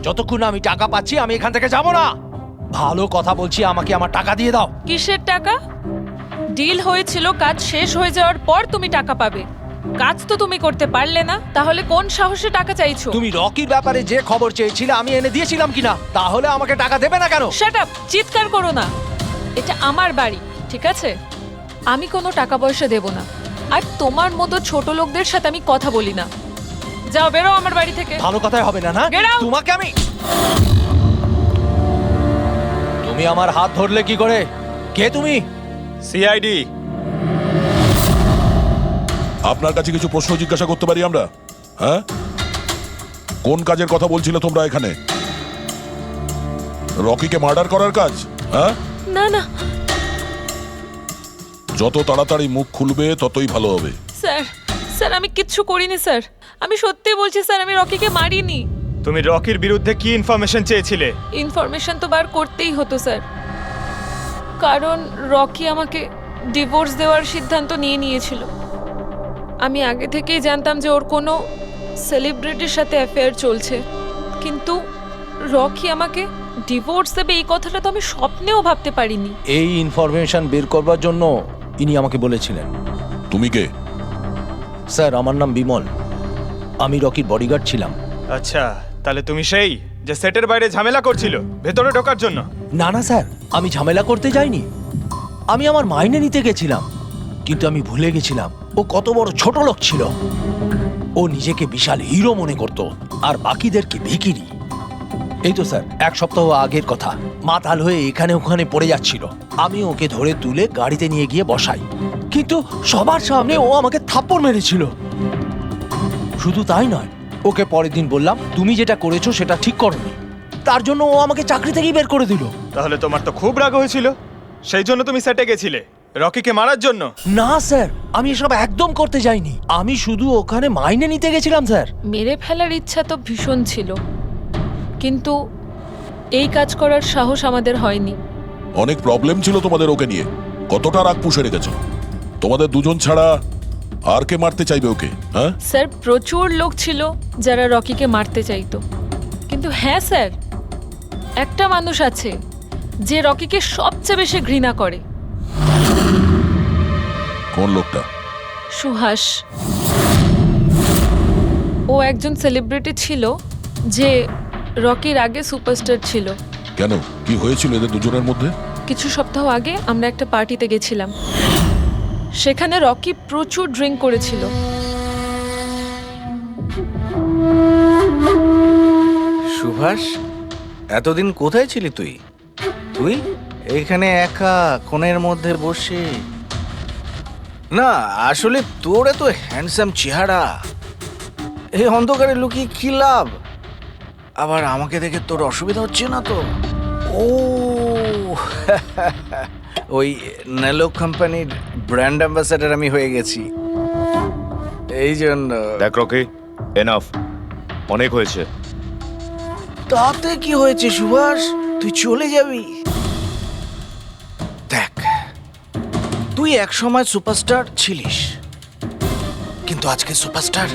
যতক্ষণ না আমি টাকা পাচ্ছি আমি এখান থেকে যাব না। ভালো কথা বলছি, আমাকে আমার টাকা দিয়ে দাও। কিসের টাকা? ডিল হয়েছিল কাজ শেষ হয়ে যাওয়ার পর তুমি টাকা পাবে। কাজ তো তুমি করতে পারলে না, তাহলে কোন সাহসে টাকা চাইছো? তুমি রকির ব্যাপারে যে খবর চেয়েছিলে আমি এনে দিয়েছিলাম কিনা, তাহলে আমাকে টাকা দেবে না কেন? শাট আপ, চিৎকার করো না। এটা আমার বাড়ি, ঠিক আছে? আমি কোনো টাকা পয়সা দেব না, আর তোমার মতো ছোট লোকদের সাথে আমি কথা বলি না। যাও, বেরো আমার বাড়ি থেকে। ভালো কথাই হবে না, না? Get out! তোমাকে আমি তুমি আমার হাত ধরলে কি করে? কে তুমি? সিআইডি। আপনার কাছে কিছু প্রশ্ন জিজ্ঞাসা করতে পারি আমরা? হ্যাঁ, কোন কাজের কথা বলছিলে তোমরা এখানে? রকিকে মার্ডার করার কাজ? হ্যাঁ, না না যত তাড়াতাড়ি মুখ খুলবে ততই ভালো হবে। স্যার, স্যার আমি কিচ্ছু করিনি স্যার। আমি সত্যি বলছি স্যার, আমি রকিকে মারিনি। তুমি রকির বিরুদ্ধে কি ইনফরমেশন চেয়েছিলে? ইনফরমেশন তো বার করতেই হতো স্যার, কারণ রকি আমাকে ডিভোর্স দেওয়ার সিদ্ধান্ত নিয়েছিল। আমি আগে থেকেই জানতাম যে ওর কোনো সেলিব্রিটির সাথে অ্যাফেয়ার চলছে, কিন্তু রকি আমাকে ডিভোর্স দেবে এই কথাটা তো আমি স্বপ্নেও ভাবতে পারিনি। এই ইনফরমেশন বের করবার জন্য ইনি আমাকে বলেছিলেন। তুমি কে? স্যার, আমার নাম বিমল, আমি রকির বডিগার্ড ছিলাম। আচ্ছা, তাহলে তুমি সেই যে সেটের বাইরে ঝামেলা করছিল ভেতরে ঢোকার জন্য? না না স্যার, আমি ঝামেলা করতে যাইনি। আমি আমার মাইনে নিতে গেছিলাম, কিন্তু আমি ভুলে গেছিলাম ও কত বড় ছোট লোক ছিল। ও নিজেকে বিশাল হিরো মনে করত আর বাকিদেরকে ভিখিরি। এই তো স্যার 1 সপ্তাহ আগের কথা, মাতাল হয়ে এখানে ওখানে পড়ে যাচ্ছিল। আমি ওকে ধরে তুলে গাড়িতে নিয়ে গিয়ে বসাই, কিন্তু সবার সামনে ও আমাকে থাপ্পড় মেরেছিল। শুধু তাই নয়, ওকে পরের দিন বললাম তুমি যেটা করেছো সেটা ঠিক করোনি, তার জন্য ও আমাকে চাকরি থেকেই বের করে দিল। তাহলে তোমার তো খুব রাগ হয়েছিল, সেই জন্য তুমি সেটে গেছিলে রকিকে মারার জন্য? না স্যার, আমি এসব একদম করতে যাইনি। আমি শুধু ওখানে মাইনে নিতে গেছিলাম স্যার। মেরে ফেলার ইচ্ছা তো ভীষণ ছিল, কিন্তু এই কাজ করার সাহস আমাদের হয়নি। অনেক প্রবলেম ছিল তোমাদের ওকে নিয়ে, কতটা রাগ পুষে রেখেছো? তোমাদের দুজন ছাড়া আর কে মারতে চাইবে ওকে? হ্যাঁ, স্যার প্রচুর লোক ছিল যারা রকিকে মারতে চাইতো, কিন্তু হ্যাঁ স্যার, একটা মানুষ আছে যে রকিকে সবচেয়ে বেশি ঘৃণা করে। কোন লোকটা? সুহাস। ও একজন সেলিব্রিটি ছিল যে রকির আগে সুপারস্টার ছিল। কেন, কি হয়েছিল এদের দুজনের মধ্যে? কিছু সপ্তাহ আগে আমরা একটা পার্টিতে গেছিলাম, সেখানে রকি প্রচুর ড্রিঙ্ক করেছিল। সুভাষ, এতদিন কোথায় ছিলি তুই? তুই এখানে একা কোণের মধ্যে বসে? না আসলে তোর এত হ্যান্ডসাম চেহারা, এই অন্ধকারে লুকিয়ে কি লাভ? আবার আমাকে দেখে তোর অসুবিধা হচ্ছে না তো? ও ওই নেলো কোম্পানির ব্র্যান্ড অ্যাম্বাসাডার আমি হয়ে গেছি, এই জন্য। দেখ রকি, এনাফ, অনেক হয়েছে। তাতে কি হয়েছে সুভাষ, তুই চলে যাবি? দেখ, তুই এক সময় সুপারস্টার ছিলিস, কিন্তু আজকে সুপারস্টার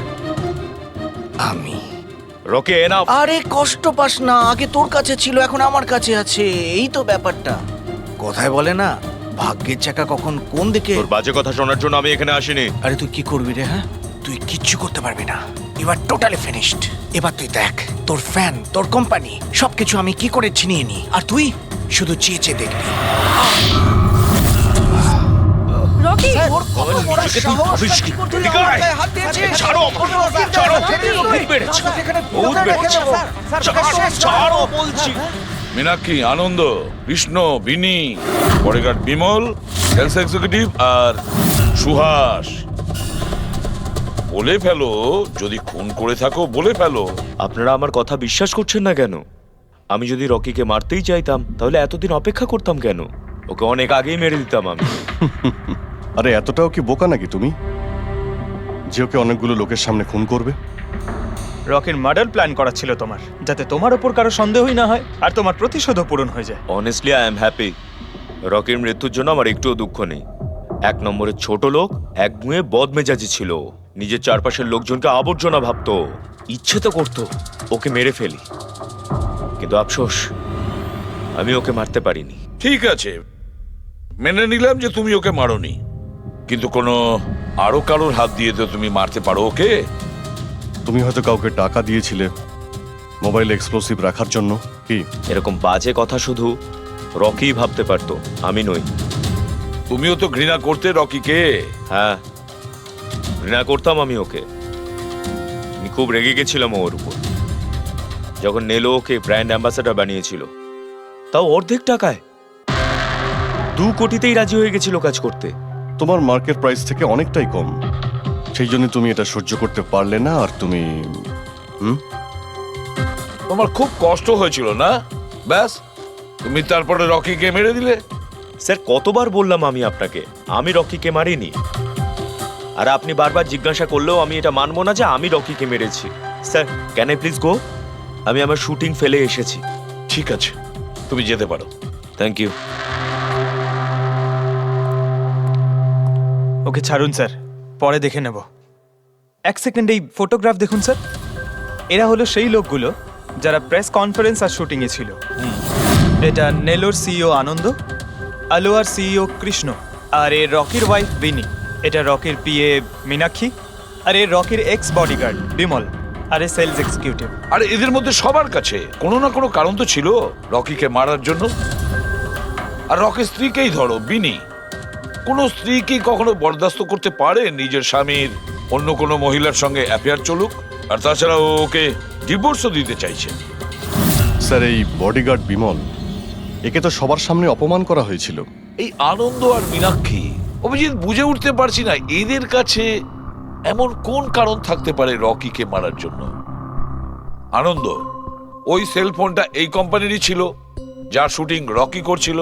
আমি। Rocky, enough. আরে কষ্ট পাস না, আগে তোর কাছে ছিল এখন আমার কাছে আছে, এই তো ব্যাপারটা। কথায় বলে না, ভাগ্যের চাকা কখন কোন দিকে। তোর বাজে কথা শোনার জন্য আমি এখানে আসিনি। আরে তুই কি করবি রে? হ্যাঁ, তুই কিচ্ছু করতে পারবি না, এবার টোটালি ফিনিশড। এবার তুই দেখ, তোর ফ্যান, তোর কোম্পানি সবকিছু আমি কি করে ছিনিয়ে নি, আর তুই শুধু চেয়ে চেয়ে দেখবি। রকি, ওর কত বড় সাহস, কি করতে গায়ে হাত দিয়েছে? ছাড়ো আমাকে, ছাড়ো। ভূত বেড়েছে, ভূত বেড়েছে। ছাড়ো বলছি। মীনাক্ষী, আনন্দ, কৃষ্ণ, বিনি, বডিগার্ড বিমল, সেলস এক্সিকিউটিভ আর সুহাস। বলে ফেলো, যদি খুন করে থাকো বলে ফেলো। আপনারা আমার কথা বিশ্বাস করছেন না কেন? আমি যদি রকিকে মারতেই চাইতাম তাহলে এতদিন অপেক্ষা করতাম কেন? ওকে অনেক আগেই মেরে দিতাম আমি। আরে এতটাও কি বোকা নাকি তুমি যে ওকে অনেকগুলো লোকের সামনে খুন করবে? রকির মার্ডার প্ল্যান করা ছিল তোমার, যাতে তোমার ওপর কারো সন্দেহই না হয় আর তোমার প্রতিশোধও পূরণ হয়ে যায়। Honestly I am happy. রকির মৃত্যুর জন্য আমার একটুও দুঃখ নেই। 1 নম্বরের ছোট লোক, একগুঁয়ে বদমেজাজি ছিল, নিজের চারপাশের লোকজনকে আবর্জনা ভাবতো, ইচ্ছে তো করতো ওকে মেরে ফেলি, কিন্তু আফসোস আমি ওকে মারতে পারিনি। ঠিক আছে, মেনে নিলাম যে তুমি ওকে মারোনি, কিন্তু কোনো আরো কারোর হাত দিয়ে তো তুমি মারতে পারো ওকে। তুমি হয়তো কাউকে টাকা দিয়েছিলে মোবাইলে এক্সপ্লোসিভ রাখার জন্য, কি? এরকম বাজে কথা শুধু রকি ভাবতে পারতো, আমি নই। তুমিও তো ঘৃণা করতে রকিকে। হ্যাঁ, ঘৃণা করতাম আমি ওকে। আমি খুব রেগে গেছিলাম ওর উপর যখন নেলো ওকে ব্র্যান্ড অ্যাম্বাসেডর বানিয়েছিল, তাও অর্ধেক টাকায়। 2 কোটিতেই রাজি হয়ে গেছিল কাজ করতে। তোমার মার্কেট প্রাইস থেকে অনেকটাই কম, সেই জন্য তুমি এটা সহ্য করতে পারলে না। আর তুমি তোমার খুব কষ্ট হয়েছিল না? ব্যাস, তুমি তারপরে রকিকে মেরে দিলে। স্যার, কতবার বললাম আমি আপনাকে আমি রকিকে মারিনি, আর আপনি বারবার জিজ্ঞাসা করলেও আমি এটা মানবো না যে আমি রকিকে মেরেছি। Sir, can I please go? আমি আমার শুটিং ফেলে এসেছি। ঠিক আছে, তুমি যেতে পারো। Thank you. ওকে ছাড়ুন স্যার, পরে দেখে নেব। 1 সেকেন্ড এই ফটোগ্রাফ দেখুন স্যার। এরা হলো সেই লোকগুলো যারা প্রেস কনফারেন্স আর শুটিংয়ে ছিল। এটা নেলোর সিইও আনন্দ, আলোয়ার সিইও কৃষ্ণ, আর এ রকির ওয়াইফ বিনি। এটা রকির পিএ মীনাক্ষী, আর এ রকির এক্স বডিগার্ড বিমল, আর এ সেলস এক্সিকিউটিভ। আর এদের মধ্যে সবার কাছে কোনো না কোনো কারণ তো ছিল রকিকে মারার জন্য। আর রকির স্ত্রীকেই ধরো, বিনি। কোনো স্ত্রী কি কখনো বরদাস্ত করতে পারে নিজের স্বামীর অন্য কোনো মহিলার সঙ্গে অ্যাফেয়ার চলুক? আর তাছাড়া ও ওকে ডিভোর্সও দিতে চাইছে। স্যার, এই বডিগার্ড বিমল, একে তো সবার সামনে অপমান করা হয়েছিল। এই আনন্দ আর মীনাক্ষী, অভিজিৎ বুঝে উঠতে পারছি না এদের কাছে এমন কোন কারণ থাকতে পারে রকিকে মারার জন্য। আনন্দ, ওই সেলফোনটা এই কোম্পানিরই ছিল যার শুটিং রকি করছিল।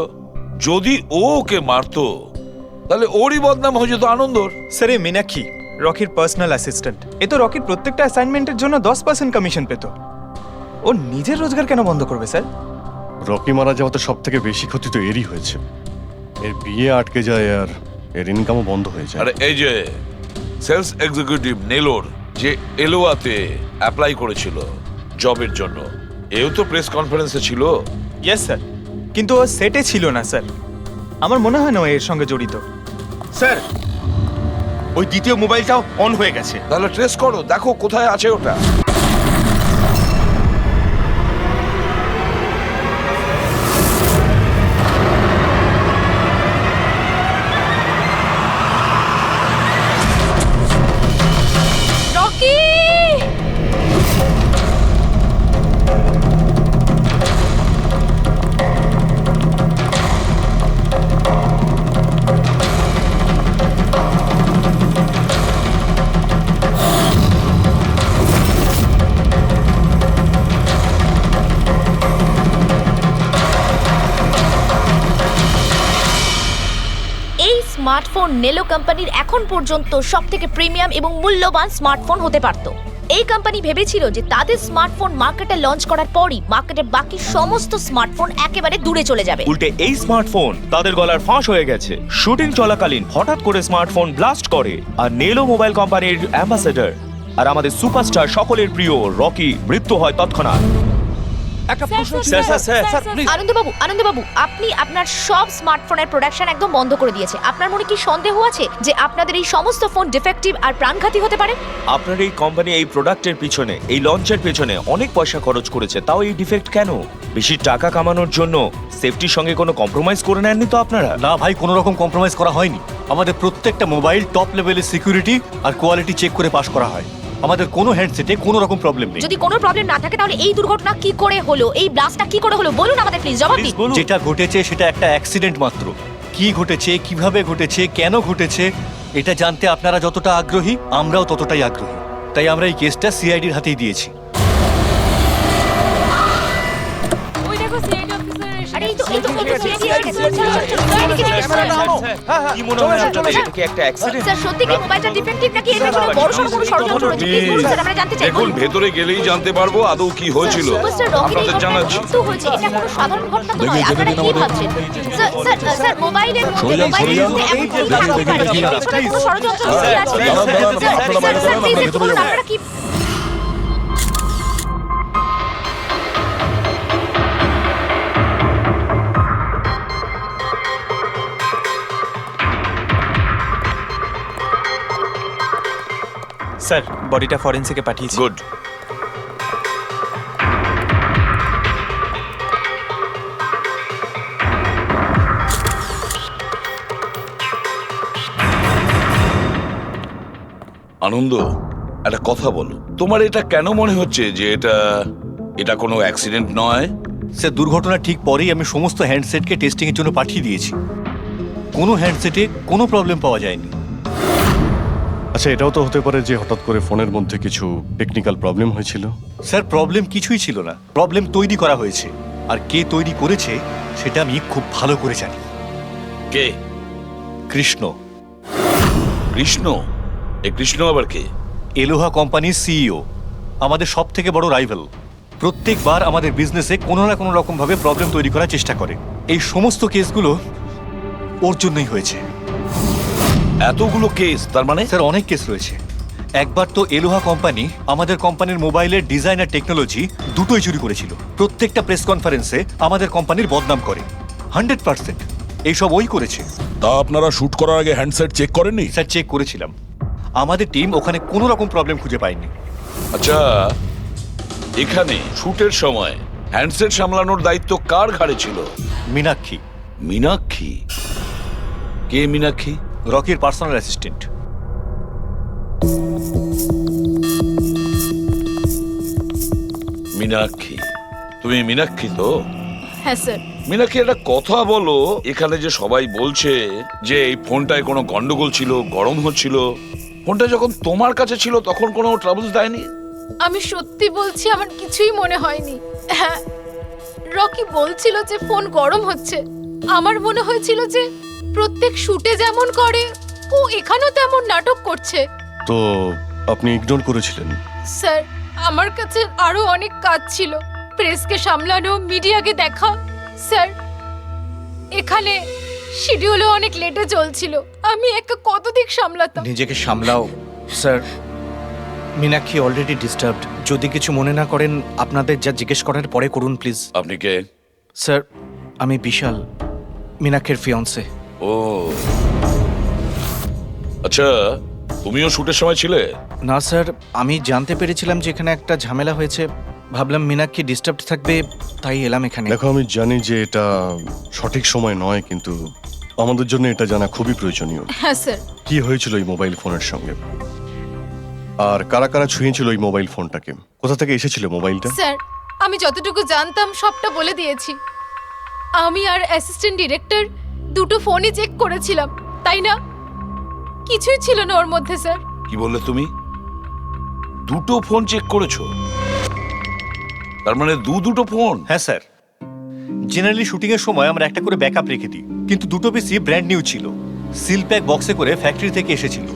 যদি ও ওকে মারতো তাহলে ওরই বদনাম হয়ে যেত আনন্দর। স্যার, এই মীনাক্ষী রকির পার্সোনাল অ্যাসিস্ট্যান্ট। এ তো রকির প্রত্যেকটা অ্যাসাইনমেন্টের জন্য 10% কমিশন পেত। ও নিজের রোজগার কেন বন্ধ করবে স্যার? রকি মারা যাওয়াতে সব থেকে বেশি ক্ষতি তো এরই হয়েছে। এর বিয়ে আটকে যায় আর এর ইনকামও বন্ধ হয়ে যায়। আরে এই যে সেলস এক্সিকিউটিভ নেলোর যে এলোয়াতে অ্যাপ্লাই করেছিল জবের জন্য, এও তো প্রেস কনফারেন্সে ছিল। ইয়েস স্যার, কিন্তু ও সেটে ছিল না স্যার। আমার মনে হয় না ও এর সঙ্গে জড়িত। স্যার, ওই দ্বিতীয় মোবাইলটাও অন হয়ে গেছে। তাহলে ট্রেস করো, দেখো কোথায় আছে ওটা। রকি! এই স্মার্টফোন নেলো কোম্পানির এখন পর্যন্ত সবথেকে প্রিমিয়াম এবং মূল্যবান স্মার্টফোন হতে পারত। এই কোম্পানি ভেবেছিল যে তাদের স্মার্টফোন মার্কেটে লঞ্চ করার পরই মার্কেটের বাকি সমস্ত স্মার্টফোন একেবারে দূরে চলে যাবে। উল্টে এই স্মার্টফোন তাদের গলার ফাঁস হয়ে গেছে। শুটিং চলাকালীন হঠাৎ করে স্মার্টফোন ব্লাস্ট করে, আর নেলো মোবাইল কোম্পানির অ্যাম্বাসেডর আর আমাদের সুপারস্টার সকলের প্রিয় রকি মৃত্যু হয় তৎক্ষণাৎ। আনন্দবাবু, আপনি আপনার সব স্মার্টফোনের প্রোডাকশন একদম বন্ধ করে দিয়েছে। আপনার মনে কি সন্দেহ আছে যে আপনাদের এই সমস্ত ফোন ডিফেক্টিভ আর প্রাণঘাতী হতে পারে? আপনার এই কোম্পানি এই প্রোডাক্টের পিছনে, এই লঞ্চের পিছনে অনেক পয়সা খরচ করেছে, তাও এই ডিফেক্ট কেন? বেশি টাকা কামানোর জন্য সেফটির সঙ্গে কোনো কম্প্রোমাইজ করে নেননি তো আপনারা? না ভাই, কোনো রকম কম্প্রোমাইজ করা হয়নি। আমাদের প্রত্যেকটা মোবাইল টপ লেভেলের সিকিউরিটি আর কোয়ালিটি চেক করে পাস করা হয়। আমাদের কোনো হ্যান্ডসেটে কোনো রকম প্রবলেম নেই। যদি কোনো প্রবলেম না থাকে তাহলে এই দুর্ঘটনা কি করে হলো, এই ব্লাস্টটা কি করে হলো বলুন আমাদের প্লিজ, জবাব দিন। যেটা ঘটেছে সেটা একটা অ্যাক্সিডেন্ট মাত্র। কি ঘটেছে, কিভাবে ঘটেছে, কেন ঘটেছে এটা জানতে আপনারা যতটা আগ্রহী আমরাও ততটাই আগ্রহী। তাই আমরা এই কেসটা সিআইডির হাতেই দিয়েছি। ওই দেখো সিআইডি অফিসার এসে আরে এই তো CID কি মনে হয় আপনাদের এটা কি একটা অ্যাক্সিডেন্ট? স্যার, সত্যি কি মোবাইলটা ডিফেক্টিভ নাকি এর পেছনে বড়সড় কোনো ষড়যন্ত্র রয়েছে? প্লিজ বলুন স্যার, আমরা জানতে চাই। দেখুন, ভেতরে গেলেই জানতে পারবো আদৌ কি হয়েছিল। সুপারস্টার রকির এই আপনাদের ঘটনায় জানাচ্ছি। মৃত্যু হয়েছে, এটা কোনো সাধারণ ঘটনা তো নয়। আপনারা কি ভাবছেন? স্যার, মোবাইলের মধ্যে এমন কি থাকতে পারে? এর পেছনে কোনো ষড়যন্ত্র লুকিয়ে আছে? স্যার, প্লিজ একটু বলুন আপনারা কি স্যার বডিটা ফরেন্সিকে পাঠিয়েছি। গুড। আনন্দ, একটা কথা বলো, তোমার এটা কেন মনে হচ্ছে যে এটা কোনো অ্যাক্সিডেন্ট নয়? স্যার দুর্ঘটনার ঠিক পরেই আমি সমস্ত হ্যান্ডসেটকে টেস্টিংয়ের জন্য পাঠিয়ে দিয়েছি। কোনো হ্যান্ডসেটে কোনো প্রবলেম পাওয়া যায়নি। আচ্ছা, এটাও তো হতে পারে যে হঠাৎ করে ফোনের মধ্যে কিছু টেকনিক্যাল প্রবলেম হয়েছিল। স্যার প্রবলেম কিছুই ছিল না, প্রবলেম তৈরি করা হয়েছে। আর কে তৈরি করেছে সেটা আমি খুব ভালো করে জানি। কে? কৃষ্ণ। কৃষ্ণ? এ কৃষ্ণ আবার কে? এলোহা কোম্পানির সিইও, আমাদের সব থেকে বড় রাইভাল। প্রত্যেকবার আমাদের বিজনেসে কোনো না কোনো রকম ভাবে প্রবলেম তৈরি করার চেষ্টা করে। এই সমস্ত কেসগুলো ওর জন্যই হয়েছে। এতগুলো কেস? তার মানে স্যার অনেক কেস রয়েছে। একবার তো এলোহা কোম্পানি আমাদের কোম্পানির মোবাইলের ডিজাইন আর টেকনোলজি দুটোই চুরি করেছিল। প্রত্যেকটা প্রেস কনফারেন্সে আমাদের কোম্পানির বদনাম করে। 100% এইসব ওই করেছে। তা আপনারা শুট করার আগে হ্যান্ডসেট চেক করেননি? স্যার চেক করেছিলাম, আমাদের টিম ওখানে কোনো রকম প্রবলেম খুঁজে পায়নি। আচ্ছা, এখানে শুটের সময় হ্যান্ডসেট সামলানোর দায়িত্ব কার ঘাড়ে ছিল? মীনাক্ষী। মীনাক্ষী? কে মীনাক্ষী? রকির পার্সোনাল অ্যাসিস্ট্যান্ট। মীনাক্ষী? তুমি মীনাক্ষী তো? হ্যাঁ স্যার। মীনাক্ষী, একটা কথা বলো, এখানে যে সবাই বলছে যে এই ফোনটায় কোনো গন্ডগোল ছিল, গরম হচ্ছিল, ফোনটা যখন তোমার কাছে ছিল তখন কোনো ট্রাবলস দেয়নি? আমি সত্যি বলছি, আমার কিছুই মনে হয়নি। হ্যাঁ, রকি বলছিল যে ফোন গরম হচ্ছে। আমার মনে হয়েছিল যে প্রত্যেক শুটে যেমন করে ও এখানেও তেমন নাটক করছে। তো আপনি ইগনোর করেছিলেন? স্যার, আমার কাছে আরো অনেক কাজ ছিল, প্রেসকে সামলানো, মিডিয়াকে দেখা। স্যার, এখানে শিডিউলও অনেক লেটে চলছিল, আমি একা কত দিক সামলাতাম। নিজেকে সামলাও স্যার। Meenakshi already disturbed. যদি কিছু মনে না করেন, আপনাদের যা জিজ্ঞেস করার পরে করুন প্লিজ। আপনি কে? স্যার, আমি বিশাল, মীনাক্ষীর ফিয়ন্সে। ও আচ্ছা, তুমিও শুটের সময় ছিলে? না স্যার, আমি জানতে পেরেছিলাম যে এখানে একটা ঝামেলা হয়েছে, ভাবলাম মীনাক্ষী ডিস্টার্বড থাকবে, তাই এলাম এখানে। দেখো, আমি জানি যে এটা সঠিক সময় নয়, কিন্তু আমাদের জন্য এটা জানা খুবই প্রয়োজনীয়। হ্যাঁ স্যার। কি হয়েছিল এই মোবাইল ফোনের সঙ্গে, আর কারা কারা ছুঁয়েছিল এই মোবাইল ফোনটাকে, কোথা থেকে এসেছিল মোবাইলটা? স্যার, আমি যতটুকু জানতাম সবটা বলে দিয়েছি। আমি আর অ্যাসিস্ট্যান্ট ডিরেক্টর দুটো ফোনই চেক করেছিলাম, তাই না? কিছুই ছিল না ওর মধ্যে স্যার। কি বললে তুমি? দুটো ফোন চেক করেছো? তার মানে দুটো ফোন? হ্যাঁ স্যার, জেনারেলি শুটিং এর সময় আমরা একটা করে ব্যাকআপ রেখে দিই, কিন্তু দুটো পিসই ব্র্যান্ড নিউ ছিল, সিল প্যাক বক্সে করে ফ্যাক্টরি থেকে এসেছিল।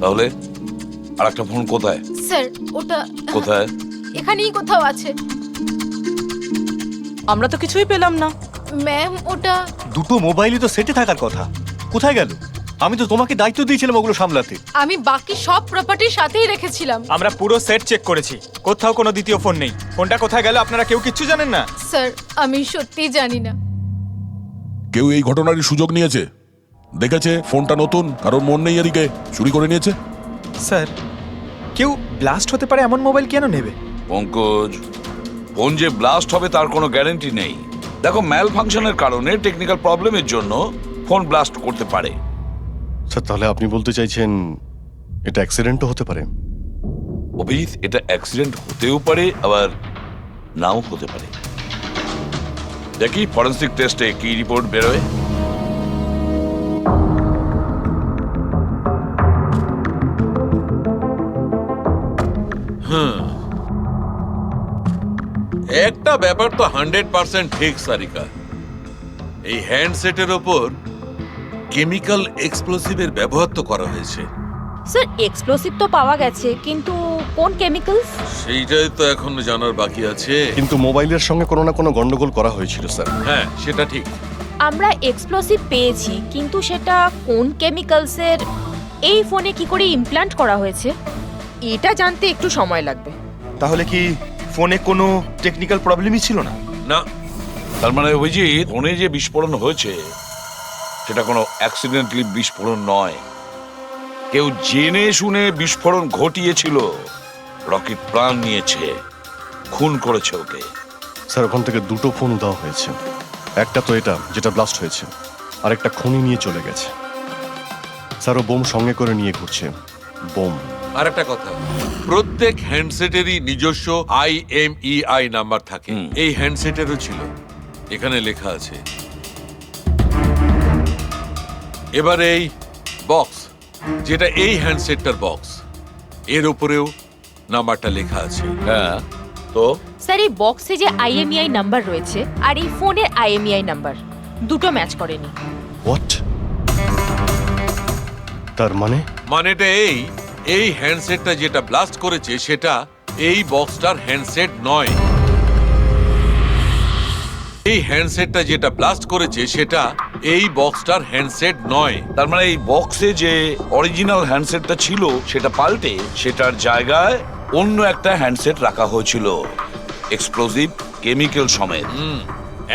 তাহলে আরেকটা ফোন কোথায়? স্যার, ওটা কোথায়? এখানেই কোথাও আছে। আমরা তো কিছুই পেলাম না। ম্যাম, ওটা দুটো মোবাইলই তো সেটে থাকার কথা, কোথায় গেল? আমি তো তোমাকে দায়িত্ব দিয়েছিলাম ওগুলো সামলাতে। আমি বাকি সব প্রপার্টির সাথেই রেখেছিলাম। আমরা পুরো সেট চেক করেছি, কোথাও কোনো দ্বিতীয় ফোন নেই। ফোনটা কোথায় গেল আপনারা কেউ কিচ্ছু জানেন না? স্যার, আমি সত্যিই জানি না। কেউ এই ঘটনারই সুযোগ নিয়েছে? দেখেছে ফোনটা নতুন, কারণ মন নেই এদিকে, চুরি করে নিয়েছে? স্যার, কেউ ব্লাস্ট হতে পারে এমন মোবাইল কেন নেবে? পঙ্কজ, ফোন যে ব্লাস্ট হবে তার কোনো গ্যারান্টি নেই। দেখো, ম্যাল ফাংশনের কারণে, টেকনিক্যাল প্রবলেমের জন্য ফোন ব্লাস্ট করতে পারে। স্যার, তাহলে আপনি বলতে চাইছেন এটা অ্যাক্সিডেন্টও হতে পারে? অভিজিৎ, এটা অ্যাক্সিডেন্ট হতেও পারে, আবার নাও হতে পারে। দেখি ফরেন্সিক টেস্টে কি রিপোর্ট বেরোয়। একটা ব্যাপার তো 100% ঠিক সারিকা, এই হ্যান্ডসেটের ওপর কেমিক্যাল এক্সপ্লোসিভের ব্যবহার তো করা হয়েছে। স্যার, এক্সপ্লোসিভ তো পাওয়া গেছে, কিন্তু কোন কেমিক্যালস সেইটাই তো এখন জানার বাকি আছে। কিন্তু মোবাইলের সঙ্গে কোনো না কোনো গন্ডগোল করা হয়েছিল স্যার। হ্যাঁ, সেটা ঠিক। আমরা এক্সপ্লোসিভ পেয়েছি, কিন্তু সেটা কোন কেমিক্যালসের, এই ফোনে কি করে ইমপ্ল্যান্ট করা হয়েছে, এটা জানতে একটু সময় লাগবে। তাহলে কি ফোনে কোনো টেকনিক্যাল প্রবলেমই ছিল না? না, তার মানে অভিজিৎ, ফোনে যে বিস্ফোরণ হয়েছে সেটা কোনো অ্যাক্সিডেন্টালি বিস্ফোরণ নয়। কেউ জেনে শুনে বিস্ফোরণ ঘটিয়েছিল, রকির প্রাণ নিয়েছে, খুন করেছে ওকে। স্যার ওখান থেকে দুটো ফোন দেওয়া হয়েছে। একটা তো এটা যেটা ব্লাস্ট হয়েছে, আর একটা খুনি নিয়ে চলে গেছে। স্যার ও বোম সঙ্গে করে নিয়ে ঘুরছে। বোম। আর একটা কথা, প্রত্যেক হ্যান্ডসেটেরই নিজস্ব IMEI নাম্বার থাকে। এই হ্যান্ডসেটেরও ছিল, এখানে লেখা আছে। এবার এই বক্স, যেটা এই হ্যান্ডসেটটার বক্স, এর উপরেও নাম্বারটা লেখা আছে। হ্যাঁ, তো স্যার এই বক্সে যে IMEI নাম্বার রয়েছে আর এই ফোনের IMEI নাম্বার দুটো ম্যাচ করেনি। হোয়াট? তার মানে? মানেটা এই হ্যান্ডসেটটা যেটা ব্লাস্ট করেছে সেটা এই বক্সটার হ্যান্ডসেট নয়। এই হ্যান্ডসেটটা যেটা ব্লাস্ট করেছে সেটা এই বক্সটার হ্যান্ডসেট নয়। তার মানে এই বক্সে যে অরিজিনাল হ্যান্ডসেটটা ছিল সেটা পাল্টে সেটার জায়গায় অন্য একটা হ্যান্ডসেট রাখা হয়েছিল, এক্সপ্লোসিভ কেমিক্যাল সমেত।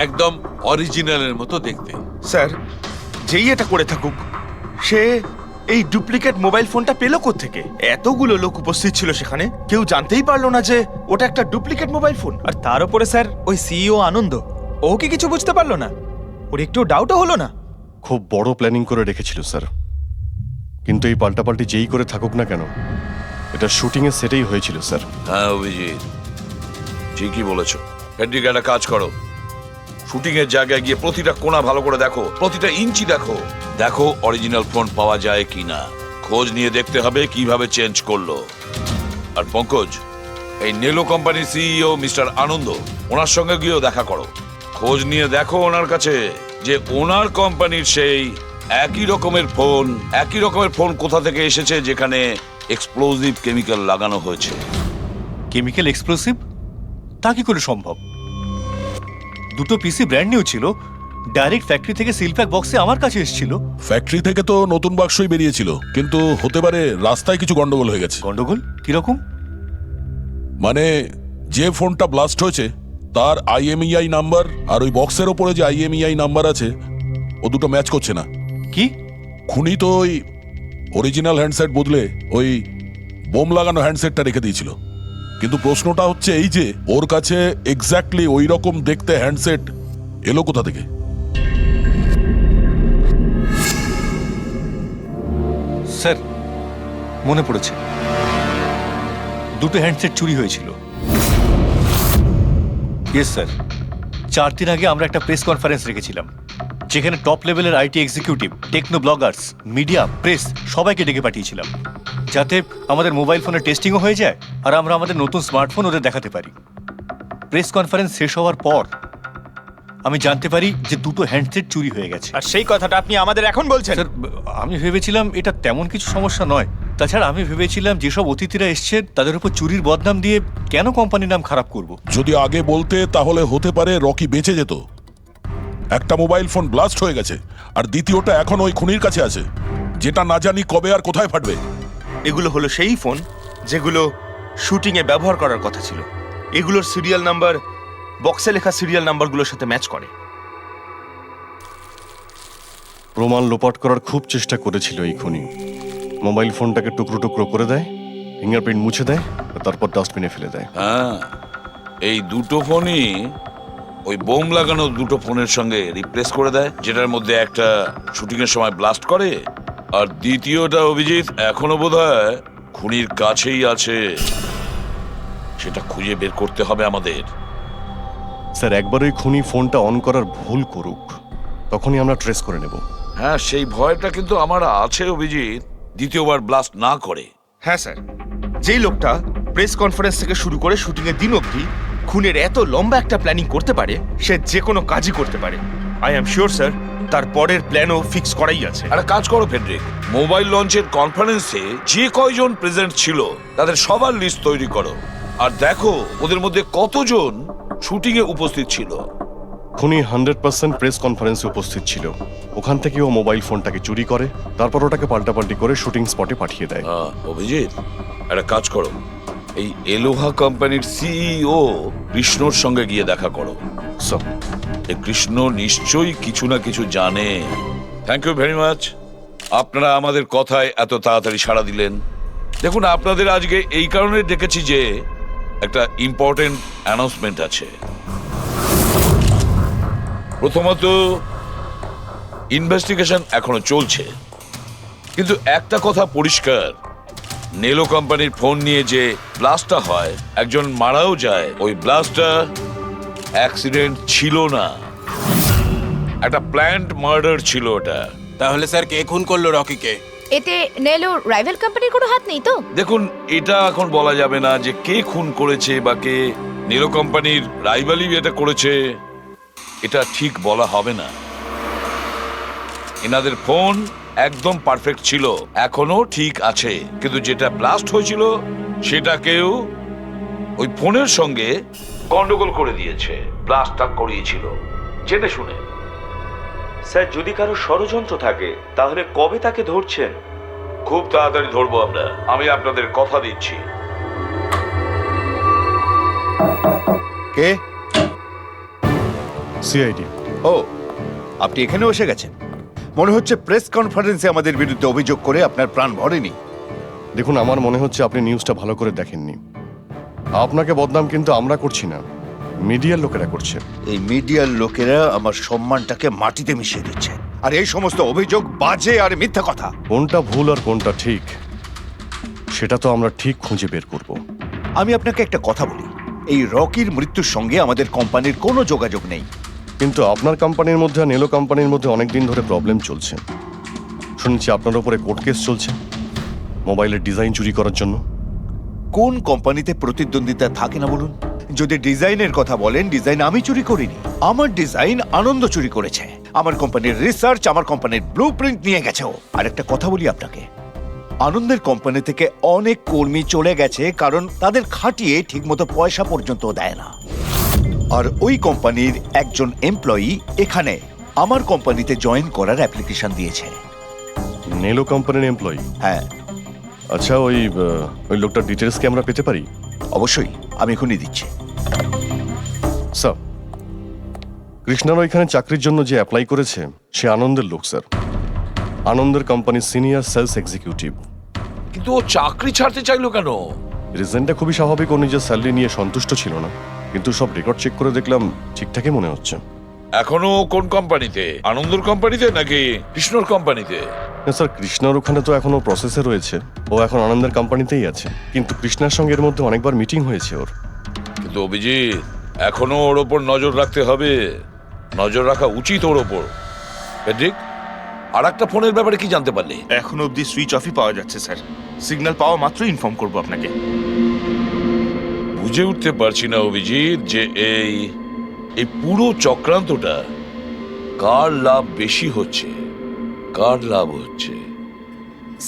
একদম অরিজিনালের মতো দেখতে। স্যার, যেই এটা করে থাকুক, সে এই ডুপ্লিকেট মোবাইল ফোনটা পেল কোত্থেকে? এতগুলো লোক উপস্থিত ছিল সেখানে, কেউ জানতেই পারলো না যে ওটা একটা ডুপ্লিকেট মোবাইল ফোন। আর তার উপরে স্যার ওই সিইও আনন্দ, ও কি কিছু বুঝতে পারলো না? ওর একটু ডাউটও হলো না? খুব বড় প্ল্যানিং করে রেখেছিল স্যার। কিন্তু এই পাল্টাপাল্টি যেই করে থাকুক না কেন, এটা শুটিং এর সেটেই হয়েছিল স্যার। হ্যাঁ অভিজিৎ, ঠিকই বলেছ। ফেডরিক, একটা কাজ করো, শুটিং এর জায়গায় গিয়ে প্রতিটা কোণা ভালো করে দেখো, প্রতিটা ইঞ্চি দেখো, দেখো অরিজিনাল ফোন পাওয়া যায় কিনা। খোঁজ নিয়ে দেখতে হবে কিভাবে চেঞ্জ করলো। আর পঙ্কজ, এই নেলো কোম্পানির সিইও মিস্টার আনন্দ, ওনার সঙ্গে গিয়েও দেখা করো। খোঁজ নিয়ে দেখো ওনার কাছে যে ওনার কোম্পানির সেই একই রকমের ফোন কোথা থেকে এসেছে যেখানে এক্সপ্লোসিভ কেমিক্যাল লাগানো হয়েছে। Chemical explosive? তা কি করে সম্ভব? দুটো পিসি ব্র্যান্ড নিউ ছিল, ডাইরেক্ট ফ্যাক্টরি থেকে সিলপ্যাক বক্সে আমার কাছে এসেছিল। ফ্যাক্টরি থেকে তো নতুন বাক্সই বেরিয়েছিল, কিন্তু হতে পারে রাস্তায় কিছু গন্ডগোল হয়ে গেছে। গন্ডগোল কিরকম? মানে যে ফোনটা ব্লাস্ট হয়েছে তার IMEI নাম্বার আর ওই বক্সের ওপরে যে IMEI নাম্বার আছে ও দুটো ম্যাচ করছে না। কি? খুনি তো ওই অরিজিনাল হ্যান্ডসেট বদলে ওই বোম লাগানো হ্যান্ডসেটটা রেখে দিয়েছিল। কিন্তু প্রশ্নটা হচ্ছে এই যে ওর কাছে এক্স্যাক্টলি ওই রকম দেখতে হ্যান্ডসেট এলো কোথা থেকে? স্যার মনে পড়েছে, দুটো হ্যান্ডসেট চুরি হয়েছিল। ইয়েস স্যার, 4 দিন আগে আমরা একটা প্রেস কনফারেন্স রেখেছিলাম, যেখানে টপ লেভেলের IT executive, techno bloggers, media, press সবাইকে ডেকে পাঠিয়েছিলাম, যাতে আমাদের মোবাইল ফোনের টেস্টিংও হয়ে যায় আর আমরা আমাদের নতুন স্মার্টফোন ওদের দেখাতে পারি। প্রেস কনফারেন্স শেষ হওয়ার পর আমি জানতে পারি যে দুটো হ্যান্ডসেট চুরি হয়ে গেছে। আর সেই কথাটা আপনি আমাদের এখন বলছেন? স্যার, আমি ভেবেছিলাম এটা তেমন কিছু সমস্যা নয়। তাছাড়া আমি ভেবেছিলাম যেসব অতিথিরা এসছেন তাদের উপর চুরির বদনাম দিয়ে কেন কোম্পানির নাম খারাপ করব। যদি আগে বলতে তাহলে হতে পারে রকি বেঁচে যেত। একটা মোবাইল ফোন ব্লাস্ট হয়ে গেছে আর দ্বিতীয়টা এখন ওই খুনির কাছে আছে, যেটা না জানি কবে আর কোথায় ফাটবে। এগুলো হলো সেই ফোন যেগুলো শুটিং এ ব্যবহার করার কথা ছিল। এগুলোর সিরিয়াল নাম্বার বক্সে লেখা সিরিয়াল নাম্বারগুলোর সাথে ম্যাচ করে। প্রমাণ লোপাট করার খুব চেষ্টা করেছিল এই খুনি। মোবাইল ফোনটাকে টুকরো টুকরো করে দেয়, ফিঙ্গারপ্রিন্ট মুছে দেয়, আর তারপর ডাস্টবিনে ফেলে দেয়। হ্যাঁ, এই দুটো ফোনই ওই বোম লাগানো দুটো ফোনের সঙ্গে রিপ্লেস করে দেয়, যেটার মধ্যে একটা শুটিং এর সময় ব্লাস্ট করে আর দ্বিতীয়টা অভিজিৎ এখনো বোধহয় খুনির কাছেই আছে। সেটা খুঁজে বের করতে হবে আমাদের। স্যার একবার ওই খুনি ফোনটা অন করার ভুল করুক, তখনই আমরা ট্রেস করে নেব। হ্যাঁ, সেই ভয়টা কিন্তু আমার আছে অভিজিৎ, দ্বিতীয়বার ব্লাস্ট না করে। হ্যাঁ স্যার, যেই লোকটা প্রেস কনফারেন্স থেকে শুরু করে শুটিং এর দিন অবধি খুনের এত লম্বা একটা প্ল্যানিং করতে পারে, সে যে কোনো কাজই করতে পারে। আই এম শিওর স্যার, তার পরের প্ল্যানও ফিক্স করাই আছে। একটা কাজ করো ফেডরিক, মোবাইল লঞ্চের কনফারেন্সে যে কয়জন প্রেজেন্ট ছিল তাদের সবার লিস্ট তৈরি করো আর দেখো ওদের মধ্যে কতজন শুটিং এ উপস্থিত ছিল। খুনি 100% প্রেস কনফারেন্সে উপস্থিত ছিল। ওখান থেকে ও মোবাইল ফোনটাকে চুরি করে, তারপর ওটাকে পাল্টাপাল্টি করে শুটিং স্পটে পাঠিয়ে দেয়। অভিজিৎ, একটা কাজ করো, এই এলোহা কোম্পানির সিইও কৃষ্ণর সঙ্গে গিয়ে দেখা করো। এই কৃষ্ণ নিশ্চয়ই কিছু না কিছু জানে। Thank you very much. আপনারা আমাদের কথায় এত তাড়াতাড়ি সাড়া দিলেন। দেখুন, আপনাদের আজকে এই কারণে ডেকেছি যে একটা ইম্পর্টেন্ট অ্যানাউন্সমেন্ট আছে। প্রথমত, ইনভেস্টিগেশন এখনো চলছে, কিন্তু একটা কথা পরিষ্কার, নেলো কোম্পানির ফোন নিয়ে যে ব্লাস্টটা হয়, একজন মারাও যায়, ওই ব্লাস্টটা অ্যাক্সিডেন্ট ছিল না, একটা প্ল্যান্ড মার্ডার ছিল ওটা। তাহলে স্যার কে খুন করলো রকিকে? এতে নেলো রাইভাল কোম্পানির কোনো হাত নেই তো? দেখুন, এটা এখন বলা যাবে না যে কে খুন করেছে বা কে নেলো কোম্পানির রাইভালি এটা করেছে, এটা ঠিক বলা হবে না। এনাদের ফোন একদম পারফেক্ট ছিল, এখনো ঠিক আছে, কিন্তু যেটা ব্লাস্ট হয়েছিল সেটা কেউ ওই ফোনের সঙ্গে গন্ডগোল করে দিয়েছে, ব্লাস্টটা করিয়েছিল জেনে শুনে। স্যার, যদি কারো ষড়যন্ত্র থাকে তাহলে কবে তাকে ধরছেন? খুব তাড়াতাড়ি ধরবো আমরা, আমি আপনাদের কথা দিচ্ছি। কে? সিআইডি। ও, আপনি এখানে এসে গেছেন। মনে হচ্ছে প্রেস কনফারেন্সে আমাদের বিরুদ্ধে অভিযোগ করে আপনার প্রাণ ভরেনি। দেখুন, আমার মনে হচ্ছে আপনি নিউজটা ভালো করে দেখেননি। আপনাকে বদনাম কিন্তু আমরা করছি না, মিডিয়ার লোকেরা করছে। এই মিডিয়ার লোকেরা আমার সম্মানটাকে মাটিতে মিশিয়ে দিচ্ছে, আর এই সমস্ত অভিযোগ বাজে আর মিথ্যা কথা। কোনটা ভুল আর কোনটা ঠিক সেটা তো আমরা ঠিক খুঁজে বের করব। আমি আপনাকে একটা কথা বলি, এই রকির মৃত্যুর সঙ্গে আমাদের কোম্পানির কোনো যোগাযোগ নেই। কিন্তু আপনার কোম্পানির মধ্যে আর নেলো কোম্পানির মধ্যে অনেক দিন ধরে প্রবলেম চলছে। শুনছি আপনার উপরে কোর্ট কেস চলছে মোবাইলের ডিজাইন চুরি করার জন্য। কোন কোম্পানিতে প্রতিদ্বন্দ্বিতা থাকে না বলুন? যদি ডিজাইনের কথা বলেন, ডিজাইন আমি চুরি করিনি, আমার ডিজাইন আনন্দ চুরি করেছে। আমার কোম্পানির রিসার্চ, আমার কোম্পানির ব্লুপ্রিন্ট নিয়ে গেছে ও। আর একটা কথা বলি আপনাকে, আনন্দের কোম্পানি থেকে অনেক কর্মী চলে গেছে কারণ তাদের খাটিয়ে ঠিকমতো পয়সা পর্যন্ত দেয় না। আর ওই কোম্পানির একজন এমপ্লয়ি এখানে আমার কোম্পানিতে জয়েন করার অ্যাপ্লিকেশন দিয়েছে। নেলো কোম্পানির এমপ্লয়ি? হ্যাঁ। আচ্ছা, ওই লোকটার ডিটেলস কি আমরা পেতে পারি? অবশ্যই, আমি এখনই দিচ্ছি। স্যার, কৃষ্ণার ওইখানে চাকরির জন্য যে অ্যাপ্লাই করেছে সে আনন্দের লোক স্যার, আনন্দের কোম্পানির সিনিয়র সেলস এক্সিকিউটিভ। কিন্তু ও চাকরি ছাড়তে চাইলো কেন? রিজনটা খুবই স্বাভাবিক, ও নিজের স্যালারি নিয়ে সন্তুষ্ট ছিল না, কিন্তু সব রেকর্ড চেক করে দেখলাম ঠিকঠাকই মনে হচ্ছে। এখনো কোন কোম্পানিতে? আনন্দর কোম্পানিতে নাকি কৃষ্ণর কোম্পানিতে? না স্যার, কৃষ্ণার ওখানে তো এখনো প্রসেসে রয়েছে, ও এখন আনন্দের কোম্পানিতেই আছে, কিন্তু কৃষ্ণার সঙ্গে এর মধ্যে অনেকবার মিটিং হয়েছে ওর। কিন্তু অভিজিৎ, এখনো ওর ওপর নজর রাখতে হবে, নজর রাখা উচিত ওর ওপর। পেড্রিক, আর একটা ফোনের ব্যাপারে কি জানতে পারলি? এখন অবধি সুইচ অফই পাওয়া যাচ্ছে স্যার, সিগন্যাল পাওয়া মাত্রই ইনফর্ম করবো আপনাকে। বুঝে উঠতে পারছি না অভিজিৎ যে এই পুরো চক্রান্তটা কার লাভ বেশি হচ্ছে, কার লাভ হচ্ছে।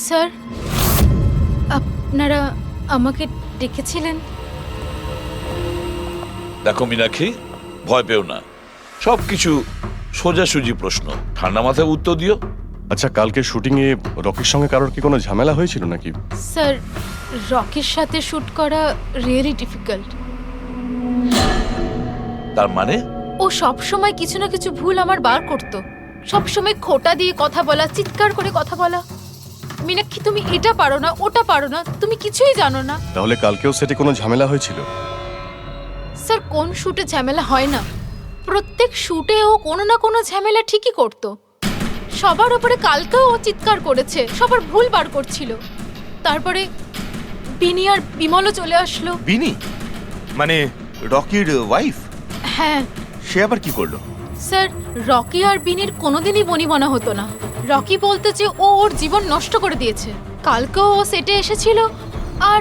স্যার, আপনারা আমাকে ডেকেছিলেন? দেখো মীনাক্ষী, ভয় পেও না, সবকিছু সোজাসুজি প্রশ্ন, ঠান্ডা মাথায় উত্তর দিও। আচ্ছা, কালকে শুটিং এ রকির সঙ্গে কারোর কি কোনো ঝামেলা হয়েছিল নাকি? স্যার, রকির সাথে শুট করা রিয়েলি ডিফিকাল্ট। তার মানে? ও সব সময় কিছু না কিছু ভুল আমার বার করতো, সব সময় খোটা দিয়ে কথা বলা, চিৎকার করে কথা বলা। মীনাক্ষী, তুমি এটা পারো না, ওটা পারো না, তুমি কিছুই জানো না। তাহলে কালকেও সেটে কোনো ঝামেলা হয়েছিল? স্যার, কোন শুটে ঝামেলা হয় না? প্রত্যেক শুটে ও কোনো না কোনো ঝামেলা ঠিকই করতো। সবার উপরে কালকেও ও চিৎকার করেছে, সবার ভুল বার করছিল। তারপরে বিনি আর বিমলও চলে আসলো। বিনি মানে রকির ওয়াইফ? হ্যাঁ। সে আবার কি করলো? স্যার, রকি আর বিনির কোনোদিনই বনিবনা হতো না। রকি বলতে যে ও ওর জীবন নষ্ট করে দিয়েছে। কালকেও ও সেটে এসেছিল আর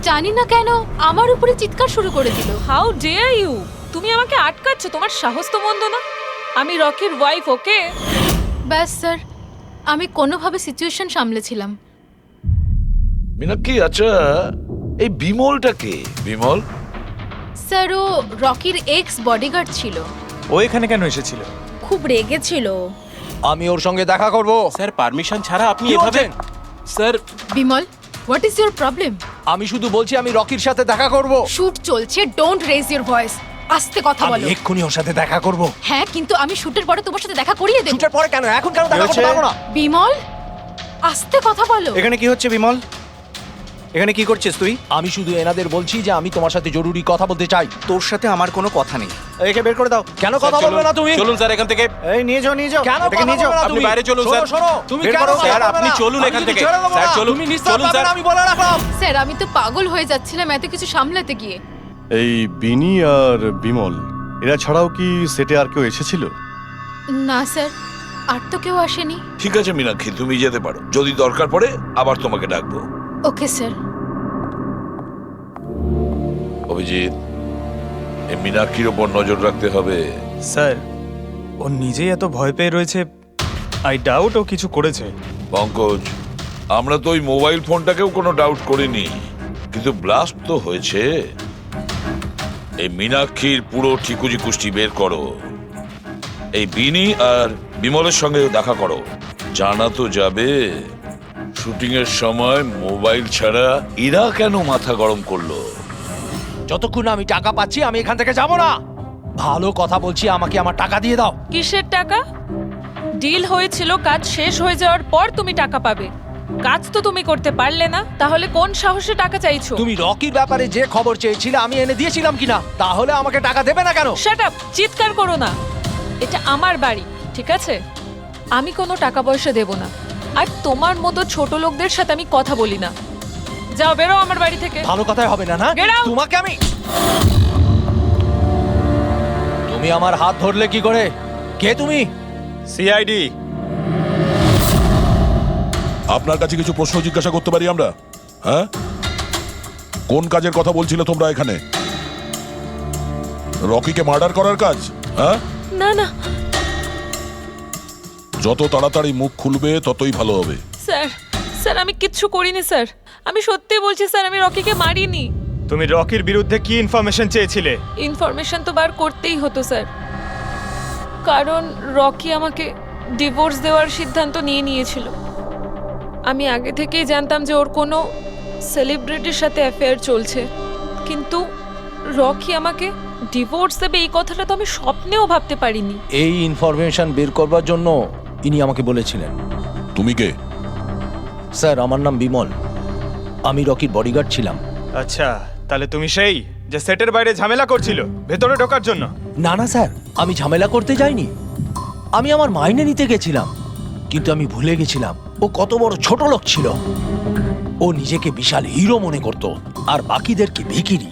জানি না কেন আমার উপরে চিৎকার শুরু করে দিল। How dare you! তুমি আমাকে আটকাচ্ছ, তোমার সাহস তো মন্দ না। আমি রকির ওয়াইফ, ওকে? ব্যাস স্যার, আমি কোনোভাবে সিচুয়েশন সামলেছিলাম। মীনাক্ষী, আচ্ছা এই বিমলটা কে? বিমল? স্যার, ও রকির এক্স বডিগার্ড ছিল। ও এখানে কেন এসেছিল? খুব রেগেছিল। আমি ওর সঙ্গে দেখা করব। স্যার, পারমিশন ছাড়া আপনি কি এভাবে? বলছেন? Sir, Bimal, what is your problem? আমি শুধু বলছি আমি রকির সাথে দেখা করব। শুট চলছে, ডোন্ট রেজ ইওর ভয়েস। আস্তে কথা আমি বলো। এক্ষুনি ওর সাথে দেখা করব। হ্যাঁ, কিন্তু আমি শুটের পরে তোমার সাথে দেখা করিয়ে দেব। শুটের পরে কেন? এখন কেন দেখা করতে পারবো না? বিমল, আস্তে কথা বলো। এখানে কি হচ্ছে বিমল? এখানে কি করছিস তুই? আমি শুধু এনাদের বলছি যে আমি তোমার সাথে জরুরি কথা বলতে চাই। তোর সাথে আমার কোনো কথা নেই। একে বের করে দাও। কেন কথা বলবে না তুমি? চলুন স্যার এখান থেকে। এই নিয়ে যাও, নিয়ে যাও। কেন এটাকে নিয়ে যাও। আপনি বাইরে চলুন স্যার। তুমি বের কেন করো, কথা স্যার, বলবে আপনি না? চলুন আমি এখান কিন্তু থেকে। ছেড়ে দেবো স্যার, না। চলুন, তুমি নিস্তার চলুন, পাবে স্যার। না, আমি বলে রাখলাম। স্যার আমি তো পাগল হয়ে যাচ্ছিলাম এত কিছু সামলাতে গিয়ে। এই বিনি আর বিমল এরা ছাড়াও কি সেটে আর কেউ এসেছিল? না স্যার, আর তো কেউ আসেনি। ঠিক আছে মীনাক্ষী, তুমি যেতে পারো। যদি দরকার পড়ে আবার তোমাকে ডাকবো। Okay sir. অভিজিৎ, এই মীনাক্ষীর ওপর নজর রাখতে হবে। স্যার, ও নিজেই এত ভয় পেয়ে রয়েছে। আই ডাউট ও কিছু করেছে। পঙ্কজ, আমরা তো ওই মোবাইল ফোনটাকেও কোনো ডাউট করিনি, কিন্তু ব্লাস্ট তো হয়েছে। এই মীনাক্ষীর পুরো ঠিকুজি কুষ্টি বের করো। এই বিনি আর বিমলের সঙ্গে দেখা করো। জানা তো যাবে শুটিং এর সময় মোবাইল ছাড়া এরা কেন মাথা গরম করলো। যতক্ষণ না আমি টাকা পাচ্ছি আমি এখান থেকে যাব না। ভালো কথা বলছি, আমাকে আমার টাকা দিয়ে দাও। কিসের টাকা? ডিল হয়েছিল, কাজ শেষ হয়ে যাওয়ার পর তুমি টাকা পাবে। কাজ তো তুমি করতে পারলে না, তাহলে কোন সাহসে টাকা চাইছো? তুমি রকির ব্যাপারে যে খবর চেয়েছিলে আমি এনে দিয়েছিলাম কিনা? তাহলে আমাকে টাকা দেবে না কেন? শাট আপ, চিৎকার করো না। এটা আমার বাড়ি, ঠিক আছে? আমি কোনো টাকা পয়সা দেব না, আর তোমার মতো ছোট লোকদের সাথে আমি কথা বলি না। যাও, বেরো আমার বাড়ি থেকে। ভালো কথাই হবে না, না? Get out! তোমাকে আমি তুমি আমার হাত ধরলে কি করে? কে তুমি? সিআইডি। আপনার কাছে কিছু প্রশ্ন জিজ্ঞাসা করতে পারি আমরা? হ্যাঁ, কোন কাজের কথা বলছিলে তোমরা এখানে? রকিকে মার্ডার করার কাজ? হ্যাঁ, না না যত তাড়াতাড়ি মুখ খুলবে ততই ভালো হবে। স্যার, স্যার আমি কিচ্ছু করিনি স্যার। আমি সত্যি বলছি স্যার, আমি রকিকে মারিনি। তুমি রকির বিরুদ্ধে কি ইনফরমেশন চেয়েছিলে? ইনফরমেশন তো বার করতেই হতো স্যার, কারণ রকি আমাকে ডিভোর্স দেওয়ার সিদ্ধান্ত নিয়েছিল। আমি আগে থেকেই জানতাম যে ওর কোনো সেলিব্রিটির সাথে অ্যাফেয়ার চলছে, কিন্তু রকি আমাকে ডিভোর্স দেবে এই কথাটা তো আমি স্বপ্নেও ভাবতে পারিনি। এই ইনফরমেশন বের করবার জন্য ইনি আমাকে বলেছিলেন। তুমি কে? স্যার, আমার নাম বিমল। আমি রকির বডিগার্ড ছিলাম। আচ্ছা, তাহলে তুমি সেই যে সেটের বাইরে ঝামেলা করছিল ভেতরে ঢোকার জন্য? না না স্যার, আমি ঝামেলা করতে যাইনি। আমি আমার মাইনে নিতে গেছিলাম, কিন্তু আমি ভুলে গেছিলাম ও কত বড় ছোট লোক ছিল। ও নিজেকে বিশাল হিরো মনে করত আর বাকিদেরকে ভিখিরি।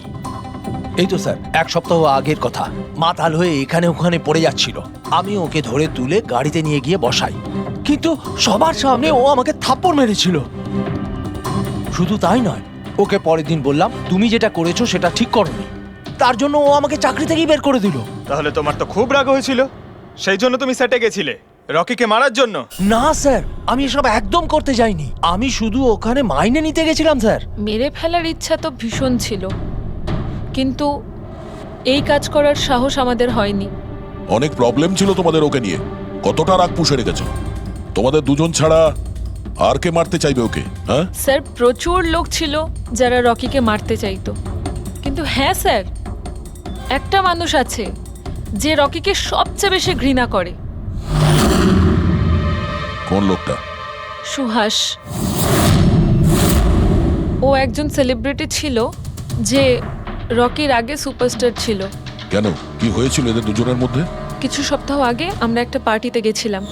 এই তো স্যার, এক সপ্তাহ আগের কথা। মাতাল হয়ে এখানে ওখানে পড়ে যাচ্ছিল। আমি ওকে ধরে তুলে গাড়িতে নিয়ে গিয়ে বসাই, কিন্তু সবার সামনে ও আমাকে থাপ্পড় মেরেছিল। শুধু তাই নয়, ওকে পরের দিন বললাম তুমি যেটা করেছো সেটা ঠিক করোনি। তার জন্য ও আমাকে চাকরি থেকেই বের করে দিল। তাহলে তোমার তো খুব রাগ হয়েছিল, সেই জন্য তুমি সেটে গেছিলে রকিকে মারার জন্য? না স্যার, আমি এসব একদম করতে যাইনি। আমি শুধু ওখানে মাইনে নিতে গেছিলাম স্যার। মেরে ফেলার ইচ্ছা তো ভীষণ ছিল, কিন্তু এই কাজ করার সাহস আমাদের হয়নি। অনেক প্রবলেম ছিল তোমাদের ওকে নিয়ে। কতটা রাগ পুষে রেখেছো? তোমাদের দুজন ছাড়া আর কে মারতে চাইবে ওকে? হ্যাঁ স্যার, প্রচুর লোক ছিল যারা রকিকে মারতে চাইতো, কিন্তু হ্যাঁ স্যার, একটা মানুষ আছে যে রকিকে সবচেয়ে বেশি ঘৃণা করে। কোন লোকটা? সুহাস। ও একজন সেলিব্রিটি ছিল যে রকির আগে সুপারস্টার ছিল। কেন, কি হয়েছিল এদের দুজনের মধ্যে? কিছু সপ্তাহ আগে আমরা একটা পার্টিতে গেছিলাম,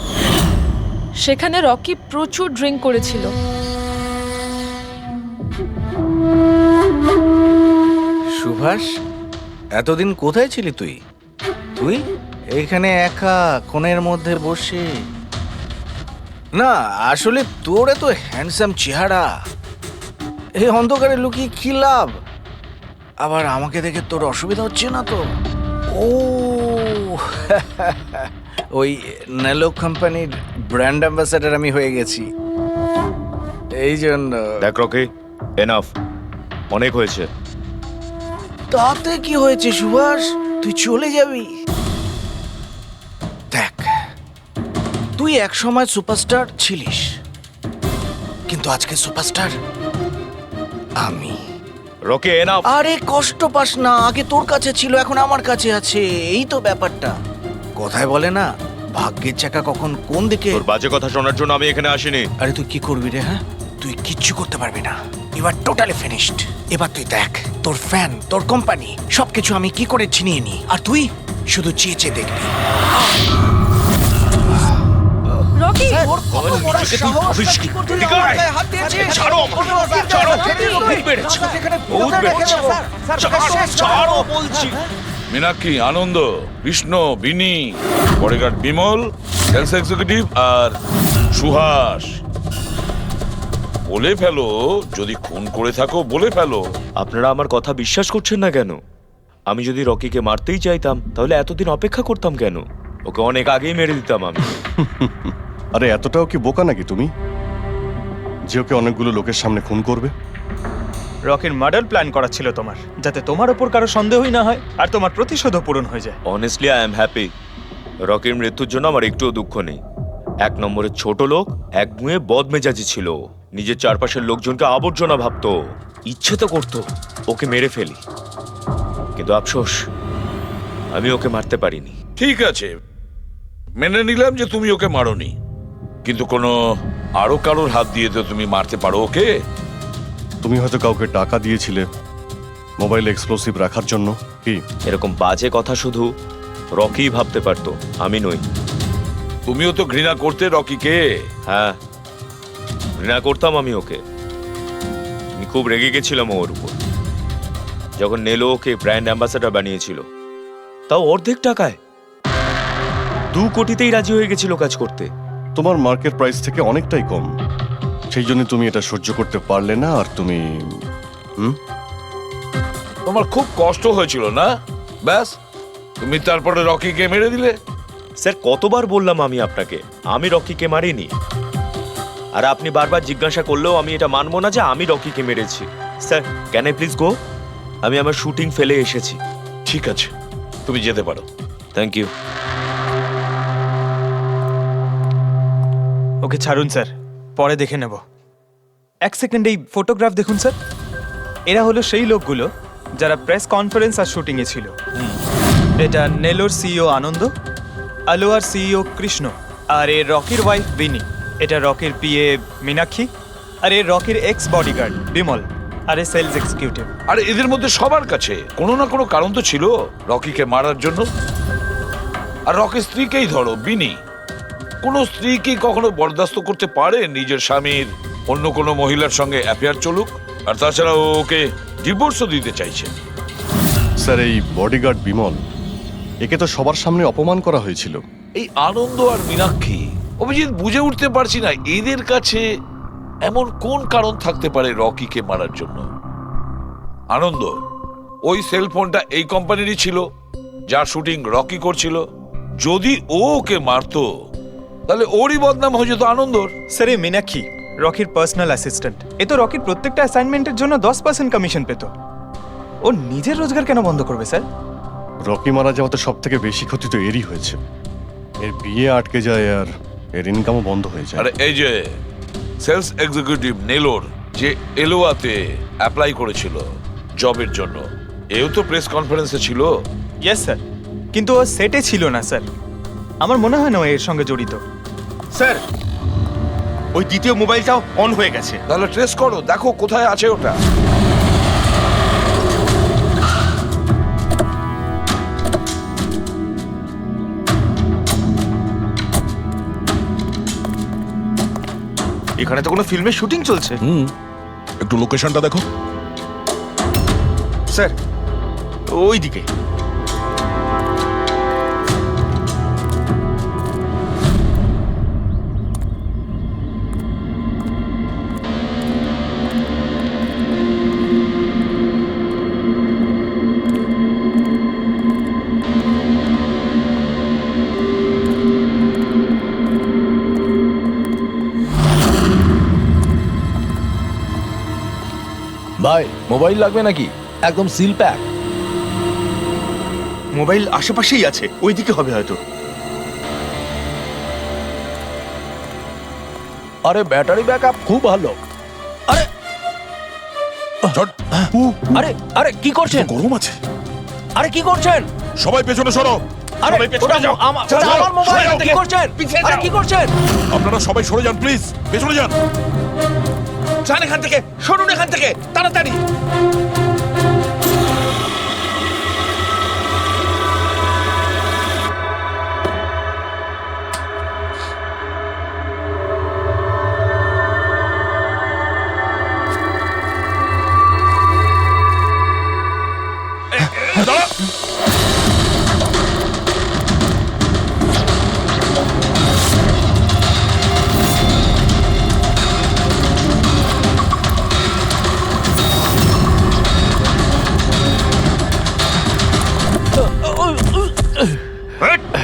সেখানে রকি প্রচুর ড্রিঙ্ক করেছিল। সুভাষ, এতদিন কোথায় ছিলি তুই? তুই এইখানে একা কোণের মধ্যে বসে? না, আসলে তোর এত হ্যান্ডসাম চেহারা, এই অন্ধকারে লুকিয়ে কি লাভ? আবার আমাকে দেখে তোর অসুবিধা হচ্ছে না তো? ও ওই নেলো কোম্পানির ব্র্যান্ড অ্যাম্বাসাডার আমি হয়ে গেছি, এই জন্য। দেখ রকি, এনাফ, অনেক হয়েছে। তাতে কি হয়েছে সুভাষ? তুই চলে যাবি? দেখ, তুই এক সময় সুপারস্টার ছিলিস, কিন্তু আজকে সুপারস্টার আমি। Rocky, enough. আরে কষ্ট পাস না, আগে তোর কাছে ছিল, এখন আমার কাছে আছে, এই তো ব্যাপারটা। কথায় বলে না, ভাগ্যের চাকা কখন কোন দিকে। তোর বাজে কথা শোনার জন্য আমি এখানে আসিনি। আরে তুই কি করবি রে? হ্যাঁ, তুই কিচ্ছু করতে পারবি না। You are totally finished. এবার তুই দেখ, তোর ফ্যান, তোর কোম্পানি সবকিছু আমি কি করে ছিনিয়ে নি, আর তুই শুধু চেয়ে চেয়ে দেখবি। রকি মীনাক্ষী, আনন্দ, কৃষ্ণ, বিনি, বডিগার্ড বিমল, সেলস এক্সিকিউটিভ আর সুহাস। বলে ফেলো, যদি খুন করে থাকো বলে ফেলো। আপনারা আমার কথা বিশ্বাস করছেন না কেন? আমি যদি রকিকে মারতেই চাইতাম তাহলে এতদিন অপেক্ষা করতাম কেন? ওকে অনেক আগেই মেরে দিতাম আমি। আরে এতটাও কি বোকা নাকি তুমি যে ওকে অনেকগুলো লোকের সামনে খুন করবে? রকির মার্ডার প্ল্যান করা ছিল তোমার, যাতে তোমার ওপর কারো সন্দেহই না হয় আর তোমার প্রতিশোধও পূরণ হয়ে যায়। Honestly I am happy. রকির মৃত্যুর জন্য আমার একটুও দুঃখ নেই। এক নম্বরের ছোট লোক, এক গুঁয়ে বদমেজাজি ছিল, নিজের চারপাশের লোকজনকে আবর্জনা ভাবতো, ইচ্ছে তো করতো ওকে মেরে ফেলি, কিন্তু আফসোস আমি ওকে মারতে পারিনি। ঠিক আছে, মেনে নিলাম যে তুমি ওকে মারোনি, কিন্তু কোনো আরো কারোর হাত দিয়ে তো তুমি মারতে পারো ওকে। তুমি হয়তো কাউকে টাকা দিয়েছিলে মোবাইলে এক্সপ্লোসিভ রাখার জন্য। কি এরকম বাজে কথা শুধু রকি ভাবতে পারতো, আমি নই। তুমিও তো ঘৃণা করতে রকিকে। হ্যাঁ, ঘৃণা করতাম আমি ওকে। আমি খুব রেগে গেছিলাম ওর উপর যখন নেলো ওকে ব্র্যান্ড অ্যাম্বাসেডর বানিয়েছিল, তাও অর্ধেক টাকায়। 2 কোটিতেই রাজি হয়ে গেছিল কাজ করতে। তোমার মার্কেট প্রাইস থেকে অনেকটাই কম, সেই জন্য তুমি এটা সহ্য করতে পারলে না। আর তুমি তোমার খুব কষ্ট হয়েছিল না? ব্যাস, তুমি তারপরে রকিকে মেরে দিলে। স্যার, কতবার বললাম আমি আপনাকে আমি রকিকে মারিনি, আর আপনি বারবার জিজ্ঞাসা করলেও আমি এটা মানবো না যে আমি রকিকে মেরেছি। Sir, can I please go? আমি আমার শুটিং ফেলে এসেছি। ঠিক আছে, তুমি যেতে পারো। Thank you. ওকে ছাড়ুন স্যার, পরে দেখে নেব। এক সেকেন্ড এই ফটোগ্রাফ দেখুন স্যার। এরা হলো সেই লোকগুলো যারা প্রেস কনফারেন্স আর শুটিংয়ে ছিল। এটা নেলোর সিইও আনন্দ, আলোয়ার সিইও কৃষ্ণ, আর এ রকির ওয়াইফ বিনি। এটা রকির পিএ মীনাক্ষী, আর এ রকির এক্স বডিগার্ড বিমল, আর এ সেলস এক্সিকিউটিভ। আর এদের মধ্যে সবার কাছে কোনো না কোনো কারণ তো ছিল রকিকে মারার জন্য। আর রকির স্ত্রীকেই ধরো, বিনি। কোনো স্ত্রী কি কখনো বরদাস্ত করতে পারে নিজের স্বামীর অন্য কোনো মহিলার সঙ্গে অ্যাফেয়ার চলুক? আর তাছাড়া ওকে ডিভোর্সও দিতে চাইছে। স্যার, এই বডিগার্ড বিমল, একে তো সবার সামনে অপমান করা হয়েছিল। এই আনন্দ আর মীনাক্ষী, অভিজিৎ বুঝে উঠতে পারছি না এদের কাছে এমন কোন কারণ থাকতে পারে রকিকে মারার জন্য। আনন্দ, ওই সেলফোনটা এই কোম্পানিরই ছিল যার শুটিং রকি করছিল। যদি ও ওকে মারতো তাহলে ওরই বদনাম হয়ে যেত আনন্দর। স্যার, এই মীনাক্ষী রকির পার্সোনাল অ্যাসিস্ট্যান্ট। এ তো রকির প্রত্যেকটা অ্যাসাইনমেন্টের জন্য 10% কমিশন পেত। ও নিজের রোজগার কেন বন্ধ করবে স্যার? রকি মারা যাওয়াতে সব থেকে বেশি ক্ষতি তো এরই হয়েছে। এর বিয়ে আটকে যায় আর এর ইনকামও বন্ধ হয়ে যায়। আরে এই যে সেলস এক্সিকিউটিভ নেলোর যে এলোয়াতে অ্যাপ্লাই করেছিল জবের জন্য, এও তো প্রেস কনফারেন্সে ছিল। ইয়েস স্যার, কিন্তু ও সেটে ছিল না স্যার। আমার মনে হয় না ও এর সঙ্গে জড়িত। স্যার, ওই দ্বিতীয় মোবাইলটাও অন হয়ে গেছে। তাহলে ট্রেস করো, দেখো কোথায় আছে ওটা। এখানে তো কোনো ফিল্মের শুটিং চলছে। একটু লোকেশনটা দেখো। স্যার, ওই দিকে। ভাই, মোবাইল লাগবে নাকি? একদম সিল প্যাক। মোবাইল আশেপাশেই আছে, ওইদিকে হবে হয়তো। আরে ব্যাটারি ব্যাকআপ খুব ভালো। আরে আরে আরে কি করছেন? গরম আছে। আরে কি করছেন? সবাই পেছনে সরো। আরে সবাই পেছনে ওটা যাও। আমার- যাও, ওটা যাও, আমার মোবাইল সরে যাও, কি করছেন পিছিয়ে আরে যাও। কি করছেন আপনারা সবাই সরে যান প্লিজ পেছনে যান। যান এখান থেকে, সরুন এখান থেকে তাড়াতাড়ি।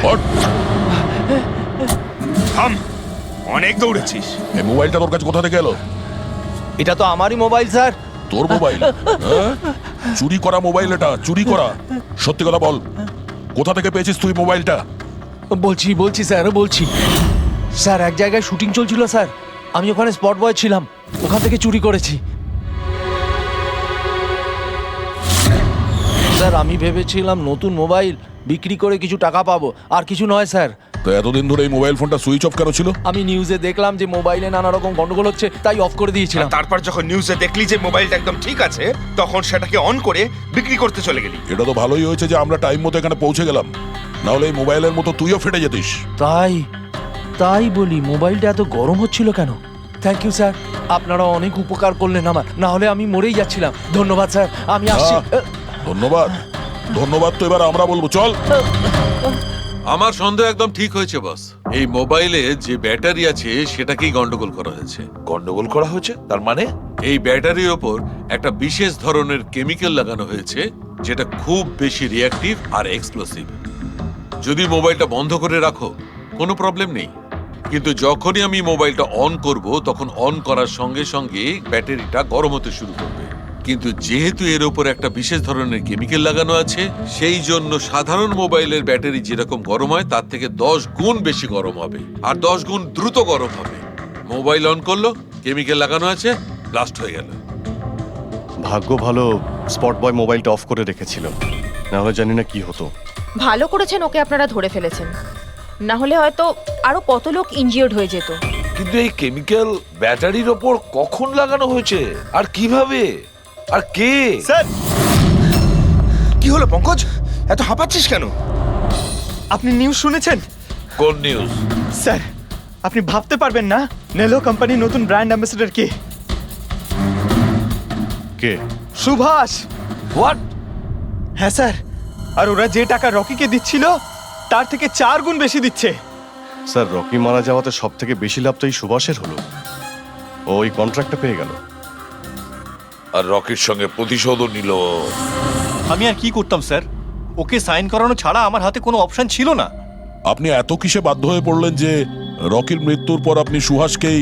হট। থাম, অনেক দৌড়েছিস। এই মোবাইলটা তোর কাছে কোথা থেকে এলো? এটা তো আমারই মোবাইল স্যার তোর মোবাইল? হ্যাঁ? চুরি করা মোবাইল এটা, চুরি করা। সত্যি কথা বল, কোথা থেকে পেয়েছিস তুই মোবাইলটা? বলছি স্যার বলছি স্যার এক জায়গায় শুটিং চলছিল স্যার, আমি ওখানে স্পট বয় ছিলাম, ওখান থেকে চুরি করেছি স্যার। আমি ভেবেছিলাম নতুন মোবাইল বিক্রি করে কিছু টাকা পাবো, আর কিছু নয় স্যার। তো এতদিন ধরে এই মোবাইল ফোনটা সুইচ অফ কেন ছিল? আমি নিউজে দেখলাম যে মোবাইলে নানা রকম গন্ডগোল হচ্ছে, তাই অফ করে দিয়েছিলাম। আর তারপর যখন নিউজে দেখলি যে মোবাইলটা একদম ঠিক আছে, তখন সেটাকে অন করে বিক্রি করতে চলে গেলি। এটা তো ভালোই হয়েছে যে আমরা টাইম মতো এখানে পৌঁছে গেলাম, না হলে এই মোবাইলের মতো তুইও ফেটে যেতিস। তাই বলি মোবাইলটা এত গরম হচ্ছিল কেন? থ্যাংক ইউ স্যার, আপনারা অনেক উপকার করলেন আমার, না হলে আমি মরেই যাচ্ছিলাম। ধন্যবাদ স্যার, আমি আসছি। ধন্যবাদ ধন্যবাদ তো এবার আমরা বলবো, চল। আমার সন্দেহ একদম ঠিক হয়েছে বস। এই মোবাইলে যে ব্যাটারি আছে সেটাকেই গন্ডগোল করা হয়েছে। গন্ডগোল করা হয়েছে তার মানে? এই ব্যাটারির ওপর একটা বিশেষ ধরনের কেমিক্যাল লাগানো হয়েছে যেটা খুব বেশি রিঅ্যাক্টিভ আর এক্সপ্লোসিভ। যদি মোবাইলটা বন্ধ করে রাখো কোনো প্রবলেম নেই, কিন্তু যখনই আমি মোবাইলটা অন করব তখন অন করার সঙ্গে সঙ্গে ব্যাটারিটা গরম হতে শুরু করবে। কিন্তু যেহেতু এর উপর একটা বিশেষ ধরনের কেমিক্যাল লাগানো আছে, সেই জন্য সাধারণ মোবাইলের ব্যাটারি যেরকম গরম হয় তার থেকে 10 গুণ বেশি গরম হবে, আর 10 গুণ দ্রুত গরম হবে। মোবাইল অন করলো, কেমিক্যাল লাগানো আছে, ব্লাস্ট হয়ে গেল। ভাগ্য ভালো স্পট বয় মোবাইলটা অফ করে রেখেছিল, না হলে জানি না কি হতো। ভালো করেছেন ওকে আপনারা ধরে ফেলেছেন, না হলে হয়তো আরো কত লোক ইনজিওর্ড হয়ে যেত। কিন্তু এই কেমিক্যাল ব্যাটারির ওপর কখন লাগানো হয়েছে আর কিভাবে আর কে? স্যার, কি হলো পঙ্কজ, এত হাঁপাচ্ছিস কেন? আপনি নিউজ শুনেছেন? কোন নিউজ? স্যার, আপনি ভাবতে পারবেন না নেলো কোম্পানির নতুন ব্র্যান্ড অ্যাম্বাসেডর কে? কে? সুভাষ। হোয়াট? হ্যাঁ স্যার, আর ওরা যে টাকা রকিকে দিচ্ছিল তার থেকে 4 গুণ বেশি দিচ্ছে। স্যার, রকি মারা যাওয়াতে সব থেকে বেশি লাভ তো এই সুভাষের হলো। ও ওই কন্ট্রাক্টটা পেয়ে গেল, আর রকির সঙ্গে প্রতিশোধও নিল। আমি আর কি করতাম স্যার? ওকে সাইন করানো ছাড়া আমার হাতে কোনো অপশন ছিল না। আপনি এত কিসে বাধ্য হয়ে পড়লেন যে রকির মৃত্যুর পর আপনি সুহাসকেই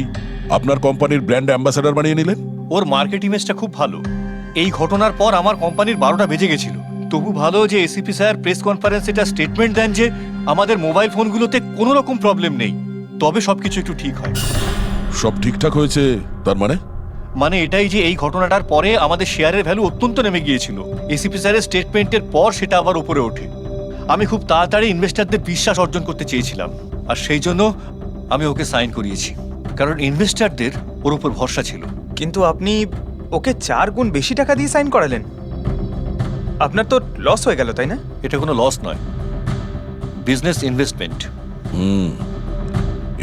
আপনার কোম্পানির ব্র্যান্ড অ্যাম্বাসেডর বানিয়ে নিলেন? ওর মার্কেট ইমেজটা খুব ভালো। এই ঘটনার পর আমার কোম্পানির 12টা বেজে গেছিল। তবু ভালো যে এসিপি স্যার প্রেস কনফারেন্সে এটা স্টেটমেন্ট দেন যে আমাদের মোবাইল ফোনগুলোতে কোনো রকম প্রবলেম নেই, তবে সবকিছু একটু ঠিক হয়। সব ঠিকঠাক হয়েছে তার মানে? মানে এটাই যে এই ঘটনাটার পরে আমাদের শেয়ারের ভ্যালু অত্যন্ত নেমে গিয়েছিল। এসিপি স্যারের স্টেটমেন্টের পর সেটা আবার উপরে ওঠে। আমি খুব তাড়াতাড়ি ইনভেস্টরদের বিশ্বাস অর্জন করতে চেয়েছিলাম, আর সেই জন্য আমি ওকে সাইন করিয়েছি, কারণ ইনভেস্টরদের ওর উপর ভরসা ছিল। কিন্তু আপনি ওকে 4 গুণ বেশি টাকা দিয়ে সাইন করালেন, আপনার তো লস হয়ে গেল, তাই না? এটা কোনো লস নয়, বিজনেস ইনভেস্টমেন্ট।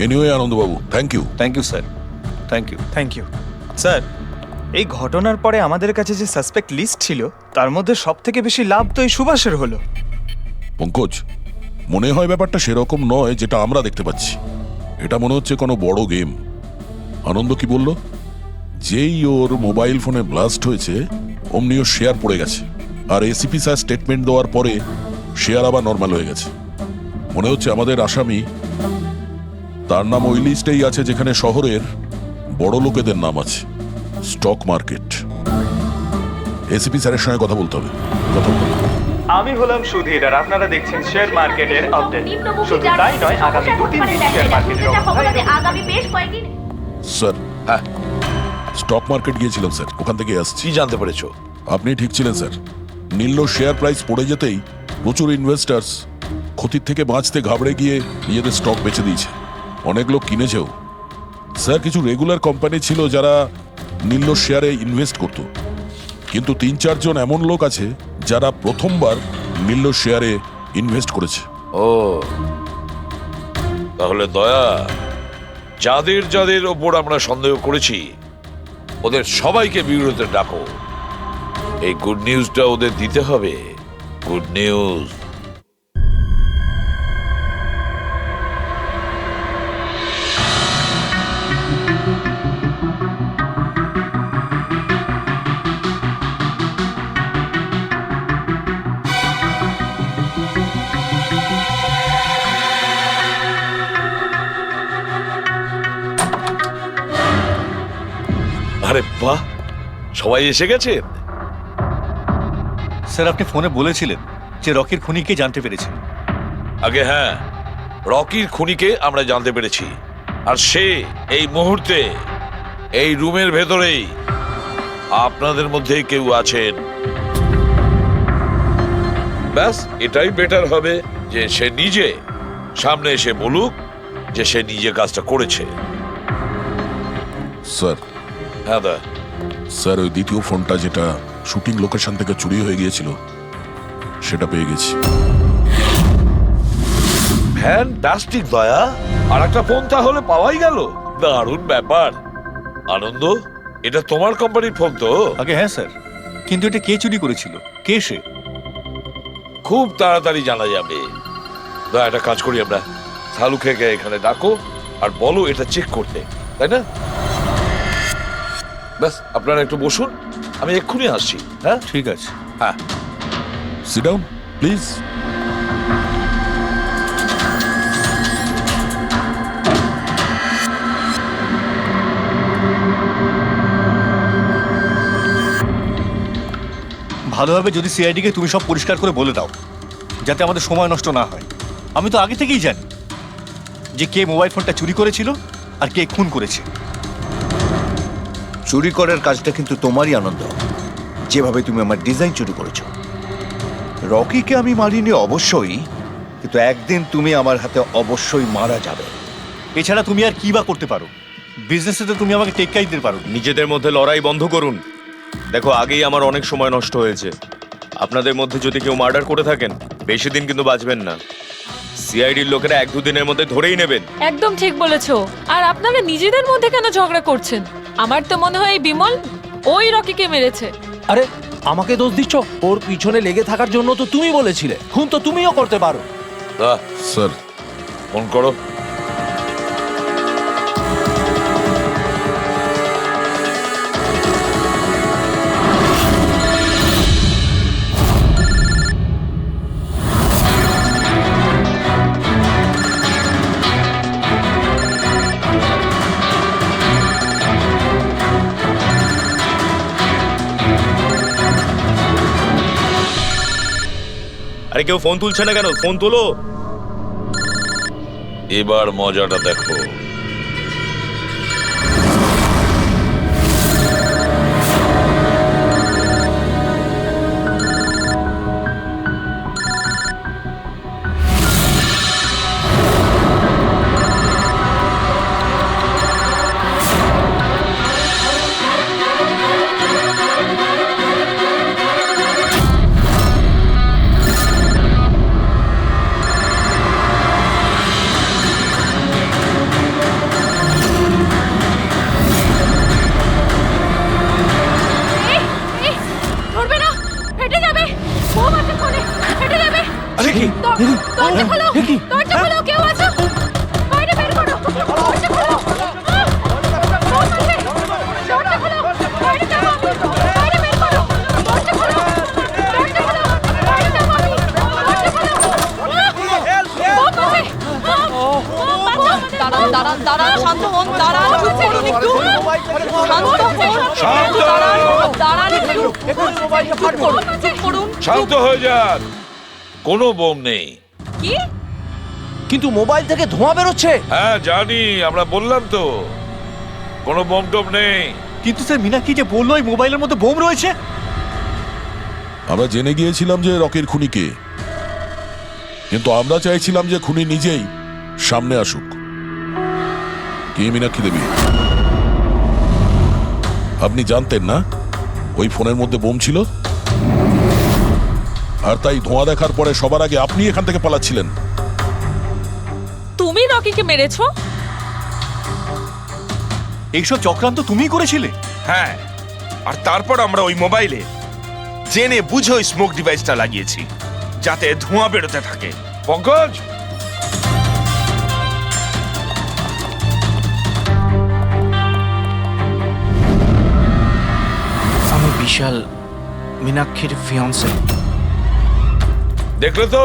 এনিওয়ে আনন্দবাবু, thank you. Thank you sir, thank you. Thank you sir. এই ঘটনার পরে আমাদের কাছে যে সাসপেক্ট লিস্ট ছিল তার মধ্যে সব থেকে বেশি লাভ তো এই সুভাষের হলো। পঙ্কজ, মনে হয় ব্যাপারটা সেরকম নয় যেটা আমরা দেখতে পাচ্ছি। এটা মনে হচ্ছে কোনো বড় গেম। আনন্দ কি বলল? যেই ওর মোবাইল ফোনে ব্লাস্ট হয়েছে অমনি ওর শেয়ার পড়ে গেছে, আর এসিপি স্যার স্টেটমেন্ট দেওয়ার পরে শেয়ার আবার নর্মাল হয়ে গেছে। মনে হচ্ছে আমাদের আসামি, তার নাম ওই লিস্টেই আছে যেখানে শহরের বড় লোকেদের নাম আছে, স্টক মার্কেট। এসিপি স্যারের সঙ্গে কথা বলতে হবে। কথা বলতে হবে। আমি হলাম সুধীর, আর আপনারা দেখছেন শেয়ার মার্কেটের আপডেট। শুধু তাই নয়, আগামী 2-3 দিন শেয়ার মার্কেটের অবস্থা আগামী বেশ কয়েকদিন। স্যার, হ্যাঁ, স্টক মার্কেট গিয়েছিলাম স্যার, ওখান থেকে আসছি। কি জানতে পেরেছো? আপনি ঠিক ছিলেন স্যার। নীল শেয়ার প্রাইস পড়ে যেতেই প্রচুর ইনভেস্টার্স ক্ষতির থেকে বাঁচতে ঘাবড়ে গিয়ে নিজেদের স্টক বেচে দিয়েছে। অনেক লোক কিনেছেও। স্যার, কিছু রেগুলার কোম্পানি ছিল যারা নীল্লোর শেয়ারে ইনভেস্ট করত, কিন্তু 3-4 জন এমন লোক আছে যারা প্রথমবার নীল্লোর শেয়ারে ইনভেস্ট করেছে। ও, তাহলে দয়া, যাদের যাদের ওপর আমরা সন্দেহ করেছি ওদের সবাইকে বিরুদ্ধে ডাকো। এই গুড নিউজটা ওদের দিতে হবে। Good news. আরে বাহ, সবাই এসে গেছেন। স্যার, আপনি ফোনে বলেছিলেন যে রকির খুনিকে জানতে পেরেছেন। আগে হ্যাঁ, রকির খুনিকে আমরা জানতে পেরেছি, আর সে এই মুহূর্তে এই রুমের ভেতরেই আপনাদের মধ্যে কেউ আছেন। ব্যাস, এটাই বেটার হবে যে সে নিজে সামনে এসে বলুক যে সে নিজে কাজটা করেছে। স্যার, হ্যাঁ দা। স্যার, ওই দ্বিতীয় ফোনটা যেটা শুটিং লোকেশন থেকে চুরি হয়ে গিয়েছিল সেটা পেয়ে গেছি। ফ্যান্টাস্টিক দয়া, আর একটা ফোন তাহলে পাওয়াই গেল। দারুণ ব্যাপার। আনন্দ, এটা তোমার কোম্পানির ফোন তো? আগে হ্যাঁ স্যার, কিন্তু এটা কে চুরি করেছিল, কে সে? খুব তাড়াতাড়ি জানা যাবে। দয়া, একটা কাজ করি আমরা, শালুকে এখানে ডাকো আর বলো এটা চেক করতে, তাই না? ব্যাস, আপনারা একটু বসুন, আমি এক্ষুনি আসছি। হ্যাঁ, ঠিক আছে। হ্যাঁ, সিট ডাউন প্লিজ। ভালো হবে যদি সিআইডিকে তুমি সব পরিষ্কার করে বলে দাও, যাতে আমাদের সময় নষ্ট না হয়। আমি তো আগে থেকেই জানি যে কে মোবাইল ফোনটা চুরি করেছিল আর কে খুন করেছে। চুরি করার কাজটা কিন্তু তোমারই, আনন্দ। যেভাবে তুমি আমার ডিজাইন চুরি করেছো। রকিকে আমি মারিনি অবশ্যই, কিন্তু একদিন তুমি আমার হাতে অবশ্যই মারা যাবে। এছাড়া তুমি আর কি বা করতে পারো? বিজনেসে তো তুমি আমাকে টেক্কাই দিতে পারো। নিজেদের মধ্যে লড়াই বন্ধ করুন। দেখো, আগেই আমার অনেক সময় নষ্ট হয়েছে। আপনাদের মধ্যে যদি কেউ মার্ডার করে থাকেন, বেশি দিন কিন্তু বাঁচবেন না। সিআইডির লোকেরা 1-2 দিনের মধ্যে ধরেই নেবেন। একদম ঠিক বলেছো। আর আপনারা নিজেদের মধ্যে কেন ঝগড়া করছেন? আমার তো মনে হয় এই বিমল ওই রকিকে মেরেছে। আরে, আমাকে দোষ দিচ্ছ? ওর পিছনে লেগে থাকার জন্য তো তুমি বলেছিলে। খুন তো তুমিও করতে পারো। স্যার, ফোন করো। আরে কেউ ফোন তুলছে না কেন? ফোন তোলো। এবার মজাটা দেখো। দরজা খোলো, দরজা খোলো, কেউ আছো? বাইরে বের করো, দরজা খোলো। দরজা খোলো, বাইরে যাবো আমি। বাইরে বের করো, দরজা খোলো, দরজা খোলো, বাইরে যাবো আমি। দরজা খোলো। দাঁড়ান, দাঁড়ান, দাঁড়ান, শান্ত হন, দাঁড়ান, চুপ করুন একটু। শান্ত হন, দাঁড়ান একটু। চুপ করুন, চুপ করুন। শান্ত হয়ে যান, কোনো বোম নেই। কি? কিন্তু মোবাইল থেকে ধোঁয়া বেরোচ্ছে। হ্যাঁ জানি, আমরা বললাম তো কোনো বোম টোম নেই। কিন্তু স্যার, মীনাক্ষী যে বললো এই মোবাইলের মধ্যে বোম রয়েছে। আমরা জেনে গিয়েছিলাম যে রকির খুনি কে, কিন্তু আমরা চাইছিলাম যে খুনি নিজেই সামনে আসুক। কি মীনাক্ষী দেবী, আপনি জানতেন না ওই ফোনের মধ্যে বোম ছিল? আর তাই ধোঁয়া দেখার পরে সবার আগে আপনি এখান থেকে পালাচ্ছিলেন। তুমি রকিকে মেরেছো? এইসব চক্রান্ত তুমিই করেছিলে? হ্যাঁ, আর তারপর আমরা ওই মোবাইলে জেনে বুঝে ওই স্মোক ডিভাইসটা লাগিয়েছি যাতে ধোঁয়া বেরোতে থাকে। পঙ্কজ, আমি বিশাল, মীনাক্ষীর ফিয়ান্সে। দেখলে তো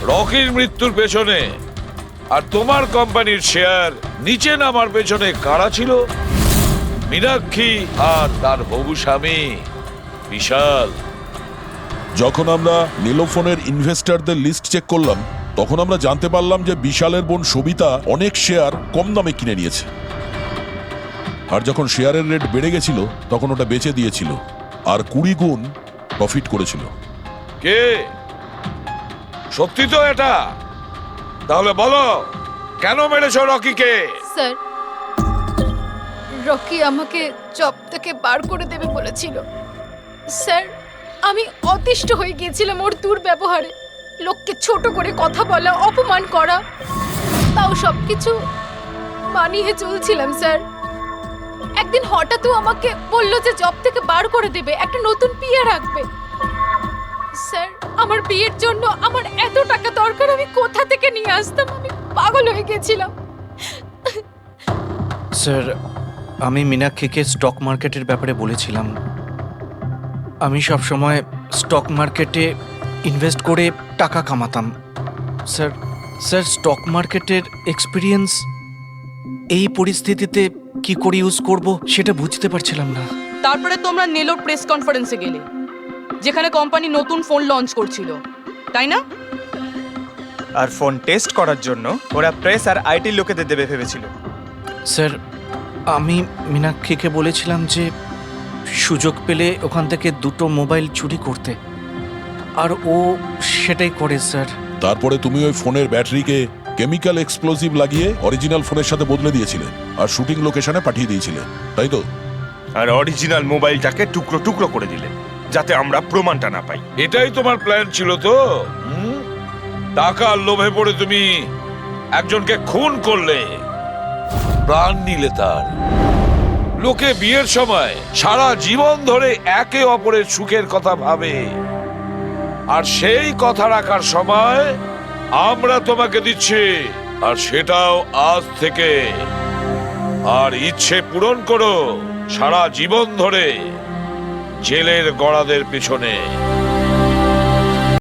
রকির মৃত্যুর পেছনে আর তোমার কোম্পানির শেয়ার নিচে নামার পেছনে কারা ছিল? মীনাক্ষী আর তার হবু স্বামী বিশাল। যখন আমরা নীলোফোনের ইনভেস্টরদের লিস্ট চেক করলাম তখন আমরা জানতে পারলাম যে বিশালের বোন সবিতা অনেক শেয়ার কম দামে কিনে নিয়েছে। আর যখন শেয়ারের রেট বেড়ে গেছিল তখন ওটা বেচে দিয়েছিল আর 20 গুণ প্রফিট করেছিল। কে? সত্যি তো এটা? তাহলে বলো কেন মেরেছো রকিকে? স্যার, রকি আমাকে জব থেকে বার করে দেবে বলেছিল। স্যার, আমি অতিষ্ঠ হয়ে গিয়েছিলাম ওর দুর্ব্যবহারে, লোককে ছোট করে কথা বলা, অপমান করা, তাও সবকিছু মানিয়ে চলছিলাম স্যার। একদিন হঠাৎ আমাকে বলল যে জব থেকে বার করে দেবে, একটা নতুন পিএ রাখবে। স্যার, আমার বিয়ের জন্য আমার এত টাকা দরকার, আমি কোথা থেকে নিয়ে আসতাম? আমি পাগল হয়ে গেছিলাম। স্যার, আমি মীনাক্ষীকে স্টক মার্কেটের ব্যাপারে বলেছিলাম। আমি সব সময় স্টক মার্কেটে ইনভেস্ট করে টাকা কামাতাম। স্যার স্যার স্টক মার্কেটের এক্সপিরিয়েন্স এই পরিস্থিতিতে কি করে ইউজ করব সেটা বুঝতে পারছিলাম না। তারপরে তোমরা নেলোর প্রেস কনফারেন্সে গেলে, যেখানে কোম্পানি নতুন ফোন লঞ্চ করছিল, তাই না? আর ফোন টেস্ট করার জন্য ওরা প্রেস আর আইটি লোকেদের দেবে ভেবেছিল। স্যার, আমি মীনাক্ষীকে বলেছিলাম যে সুযোগ পেলে ওখান থেকে 2টো মোবাইল চুরি করতে, আর ও সেটাই করে স্যার। তারপরে তুমি ওই ফোনের ব্যাটারিকে কেমিক্যাল এক্সপ্লোসিভ লাগিয়ে অরিজিনাল ফোনের সাথে বদলে দিয়েছিলে আর শুটিং লোকেশনে পাঠিয়ে দিয়েছিলে, তাই তো? আর অরিজিনাল মোবাইলটাকে টুকরো টুকরো করে দিলে যাতে আমরা প্রমাণটা না পাই। এটাই তোমার প্ল্যান ছিল তো? টাকার লোভে পড়ে তুমি একজনকে খুন করলে, প্রাণ নিলে তার। লোকে বিয়ের সময় সারা জীবন ধরে একে অপরের সুখের কথা ভাবে, আর সেই কথা রাখার সময় আমরা তোমাকে দিচ্ছি, আর সেটাও আজ থেকে। আর ইচ্ছে পূরণ করো সারা জীবন ধরে জেলের গড়াদের পিছনে।